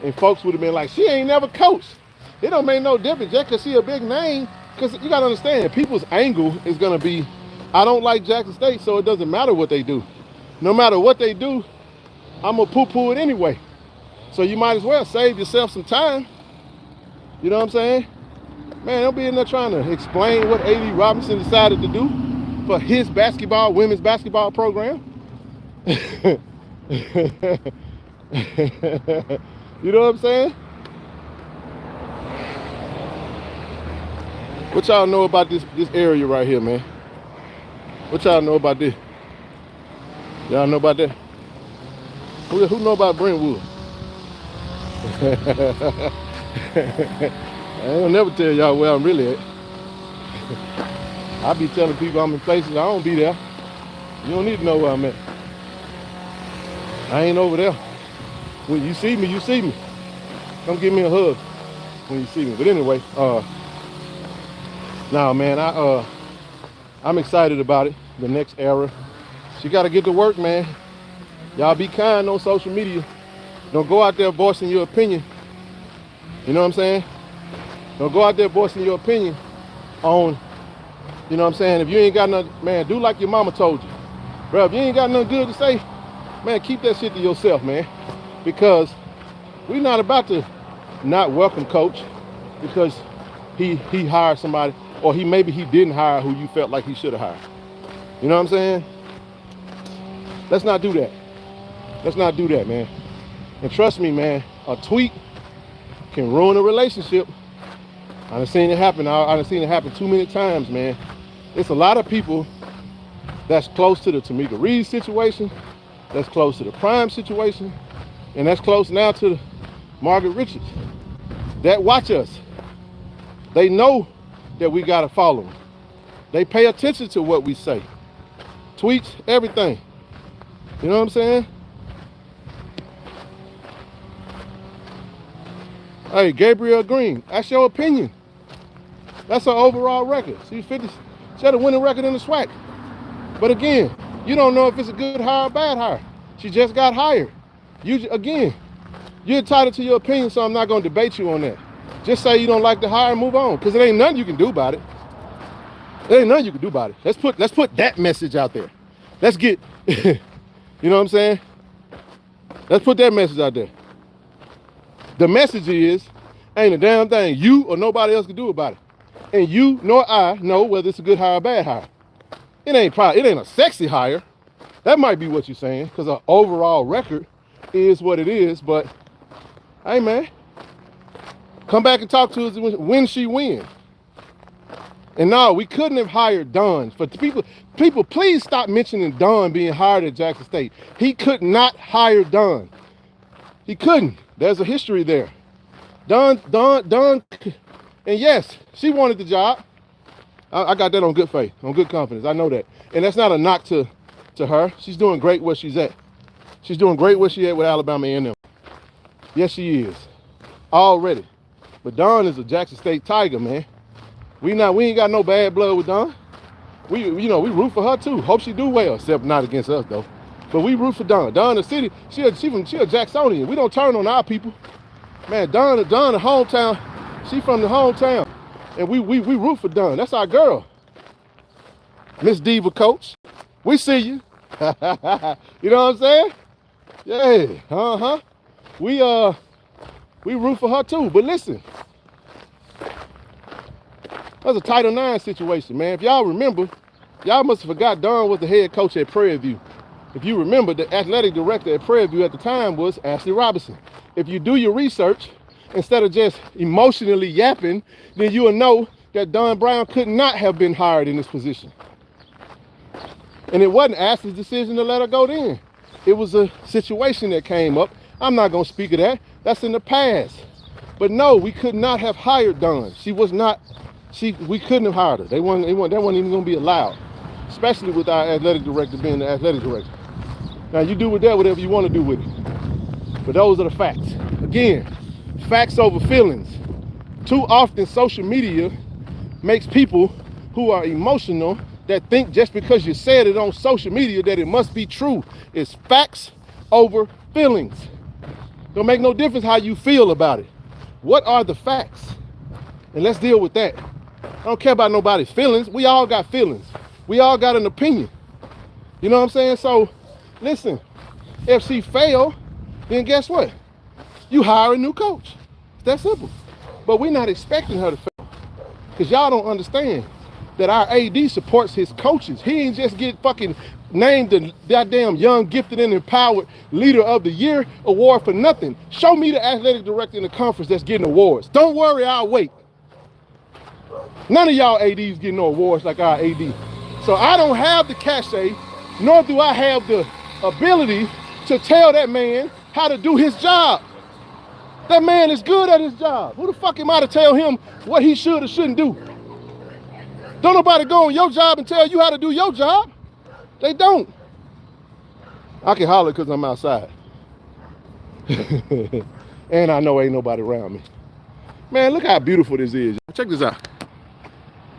S1: and folks would have been like, she ain't never coached. It don't make no difference just because she a big name. Because you got to understand, people's angle is going to be, I don't like Jackson State, so it doesn't matter what they do. No matter what they do, I'm going to poo-poo it anyway. So you might as well save yourself some time. You know what I'm saying? Man, don't be in there trying to explain what A.D. Robinson decided to do for his women's basketball program. You know what I'm saying? What y'all know about this area right here, man? What y'all know about this? Y'all know about that? Who know about Brentwood? I don't never tell y'all where I'm really at. I be telling people I'm in places I don't be there. You don't need to know where I'm at. I ain't over there. When you see me, you see me. Come give me a hug when you see me. But anyway, nah, man, I'm excited about it. The next era. She got to get to work, man. Y'all be kind on social media. Don't go out there voicing your opinion. You know what I'm saying? Don't go out there voicing your opinion on, you know what I'm saying? If you ain't got nothing, man, do like your mama told you. Bro, if you ain't got nothing good to say, man, keep that shit to yourself, man. Because we're not about to not welcome Coach because he hired somebody, or maybe he didn't hire who you felt like he should have hired. You know what I'm saying? Let's not do that. Let's not do that, man. And trust me, man, a tweet can ruin a relationship. I done seen it happen. I done seen it happen too many times, man. It's a lot of people that's close to the Tamika Reed situation, that's close to the Prime situation, and that's close now to the Margaret Richards that watch us. They know that we gotta follow them. They pay attention to what we say. Tweets, everything. You know what I'm saying? Hey, Gabrielle Green, that's your opinion. That's her overall record. She had a winning record in the SWAC. But again, you don't know if it's a good hire or bad hire. She just got hired. You're entitled to your opinion, so I'm not going to debate you on that. Just say you don't like the hire and move on, because it ain't nothing you can do about it. There ain't nothing you can do about it. Let's put that message out there. Let's get, you know what I'm saying? Let's put that message out there. The message is, ain't a damn thing you or nobody else can do about it. And you nor I know whether it's a good hire or bad hire. It ain't a sexy hire. That might be what you're saying, because our overall record is what it is. But hey, man, come back and talk to us when she wins. And no, we couldn't have hired Don. For people, please stop mentioning Don being hired at Jackson State. He could not hire Don. He couldn't. There's a history there. Don, and yes, she wanted the job. I got that on good faith, on good confidence. I know that. And that's not a knock to her. She's doing great where she's at. She's doing great where she's at with Alabama A&M. Yes, she is. Already. But Don is a Jackson State Tiger, man. We ain't got no bad blood with Don. We root for her too. Hope she do well, except not against us though. But we root for Don. Don the city, she a Jacksonian. We don't turn on our people. Man, Don the hometown. She from the hometown. And we root for Don. That's our girl. Miss Diva Coach. We see you. You know what I'm saying? Yeah. We root for her too. But listen. That's a Title IX situation, man. If y'all remember, y'all must have forgot Don was the head coach at Prairie View. If you remember, the athletic director at Prairie View at the time was Ashley Robinson. If you do your research, instead of just emotionally yapping, then you will know that Don Brown could not have been hired in this position. And it wasn't Ashley's decision to let her go then. It was a situation that came up. I'm not going to speak of that. That's in the past. But no, we could not have hired Dawn. She was not, we couldn't have hired her. That wasn't even gonna be allowed, especially with our athletic director being the athletic director. Now you do with that whatever you want to do with it. But those are the facts. Again, facts over feelings. Too often social media makes people who are emotional that think just because you said it on social media that it must be true. It's facts over feelings. Don't make no difference how you feel about it. What are the facts? And let's deal with that. I don't care about nobody's feelings. We all got feelings. We all got an opinion. You know what I'm saying? So listen, if she failed, then guess what? You hire a new coach. It's that simple. But we're not expecting her to fail. Because y'all don't understand that our AD supports his coaches. He ain't just get fucking named the goddamn young, gifted, and empowered leader of the year award for nothing. Show me the athletic director in the conference that's getting awards. Don't worry, I'll wait. None of y'all ADs get no awards like our AD. So I don't have the cachet, nor do I have the ability to tell that man how to do his job. That man is good at his job. Who the fuck am I to tell him what he should or shouldn't do? Don't nobody go on your job and tell you how to do your job. They don't. I can holler because I'm outside. And I know ain't nobody around me. Man, look how beautiful this is. Check this out.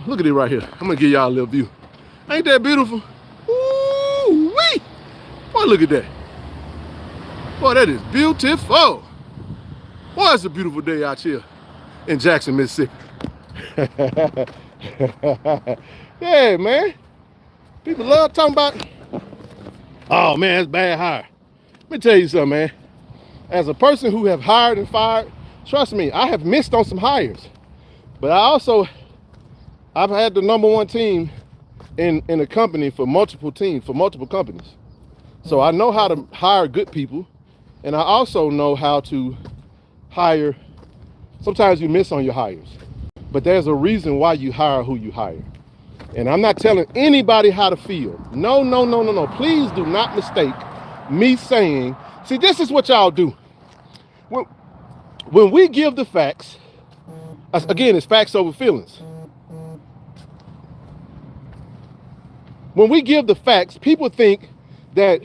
S1: Look at it right here. I'm gonna give y'all a little view. Ain't that beautiful? Ooh-wee! Boy, look at that. Boy, that is beautiful. Boy, it's a beautiful day out here in Jackson, Mississippi. Yeah, man. People love talking about, oh man, it's bad hire. Let me tell you something, man. As a person who have hired and fired, trust me, I have missed on some hires. But I've had the #1 team in a company for multiple companies. So I know how to hire good people, and I also know how to hire. Sometimes you miss on your hires, but there's a reason why you hire who you hire. And I'm not telling anybody how to feel. No. Please do not mistake me saying, see, this is what y'all do. When we give the facts, again, it's facts over feelings. When we give the facts, people think that,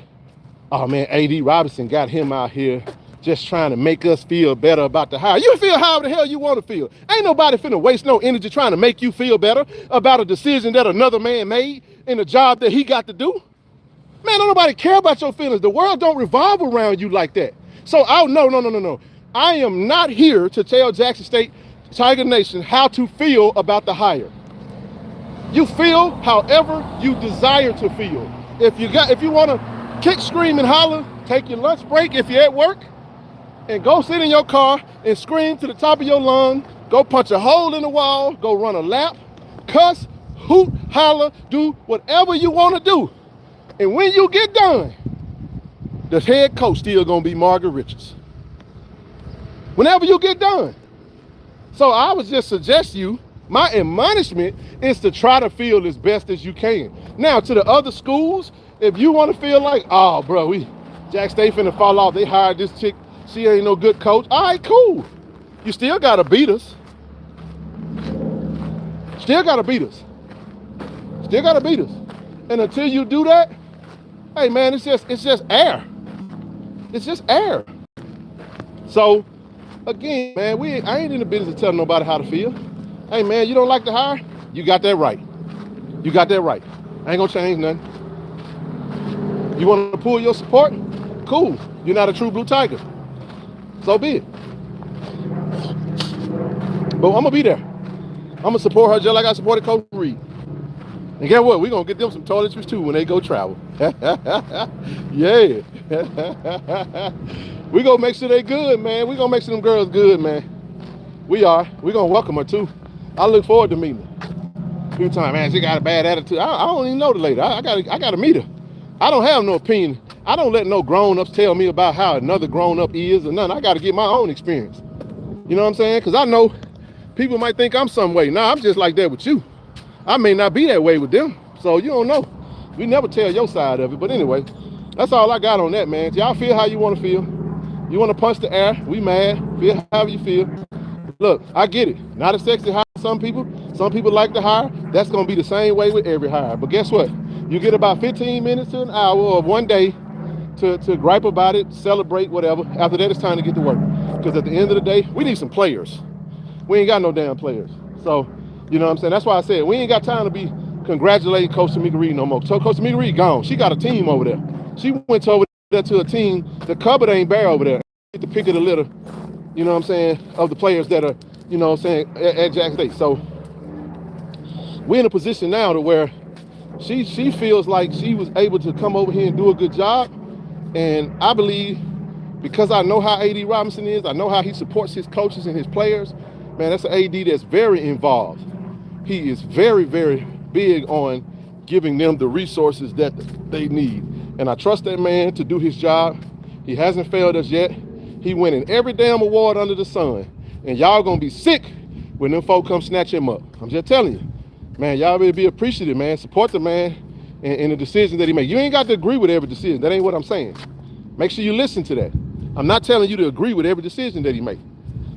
S1: oh man, A.D. Robinson got him out here just trying to make us feel better about the hire. You feel however the hell you want to feel. Ain't nobody finna waste no energy trying to make you feel better about a decision that another man made in a job that he got to do. Man, don't nobody care about your feelings. The world don't revolve around you like that. So, no. I am not here to tell Jackson State Tiger Nation how to feel about the hire. You feel however you desire to feel. If you want to kick, scream, and holler, take your lunch break if you're at work, and go sit in your car and scream to the top of your lung, go punch a hole in the wall, go run a lap, cuss, hoot, holler, do whatever you want to do. And when you get done, the head coach still gonna be Margaret Richards. Whenever you get done. So I would just suggest you, my admonishment is to try to feel as best as you can. Now to the other schools, if you want to feel like, oh bro, Jack State finna fall off, they hired this chick, she ain't no good coach. All right, cool. You still gotta beat us. Still gotta beat us. And until you do that, hey man, it's just air. It's just air. So again, man, I ain't in the business of telling nobody how to feel. Hey man, you don't like the hire? You got that right. I ain't gonna change nothing. You want to pull your support? Cool. You're not a true blue tiger. So be it. But I'm gonna be there. I'm gonna support her just like I supported Coach Reed. And guess what? We're gonna get them some toiletries too when they go travel. Yeah. We're gonna make sure they good, man. We're gonna make sure them girls good, man. We are. We're gonna welcome her too. I look forward to meeting her. People tell me, man, she got a bad attitude. I don't even know the lady. I gotta meet her. I don't have no opinion. I don't let no grown-ups tell me about how another grown-up is or nothing. I gotta get my own experience. You know what I'm saying? Because I know people might think I'm some way. Nah, I'm just like that with you. I may not be that way with them. So you don't know. We never tell your side of it. But anyway, that's all I got on that, man. Y'all feel how you want to feel. You want to punch the air, we mad. Feel however you feel. Look, I get it. Not a sexy hire. Some people like to hire. That's gonna be the same way with every hire. But guess what? You get about 15 minutes to an hour of one day to gripe about it, celebrate, whatever. After that, it's time to get to work. Because at the end of the day, we need some players. We ain't got no damn players. So, you know what I'm saying? That's why I said we ain't got time to be congratulating Coach Tamika Reed no more. So Coach Tamika Reed gone. She got a team over there. She went over there to a team. The cupboard ain't bare over there. Get the pick of the litter, you know what I'm saying, of the players that are, you know what I'm saying, at Jackson State. So we're in a position now to where she feels like she was able to come over here and do a good job. And I believe, because I know how A.D. Robinson is, I know how he supports his coaches and his players, man, that's an A.D. that's very involved. He is very, very big on giving them the resources that they need. And I trust that man to do his job. He hasn't failed us yet. He winning every damn award under the sun. And y'all gonna be sick when them folk come snatch him up. I'm just telling you. Man, y'all better be appreciative, man. Support the man in the decisions that he makes. You ain't got to agree with every decision. That ain't what I'm saying. Make sure you listen to that. I'm not telling you to agree with every decision that he makes.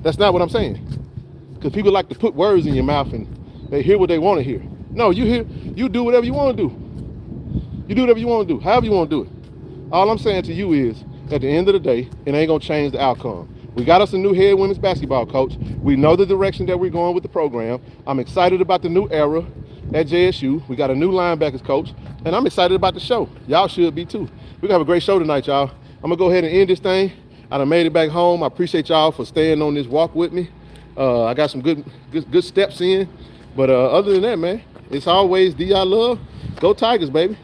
S1: That's not what I'm saying. Because people like to put words in your mouth and they hear what they want to hear. No, you do whatever you want to do. You do whatever you want to do, however you want to do it. All I'm saying to you is, at the end of the day, it ain't going to change the outcome. We got us a new head women's basketball coach. We know the direction that we're going with the program. I'm excited about the new era at JSU. We got a new linebackers coach, and I'm excited about the show. Y'all should be too. We're going to have a great show tonight, y'all. I'm going to go ahead and end this thing. I done made it back home. I appreciate y'all for staying on this walk with me. I got some good steps in. But other than that, man, it's always D I love. Go Tigers, baby.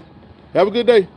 S1: Have a good day.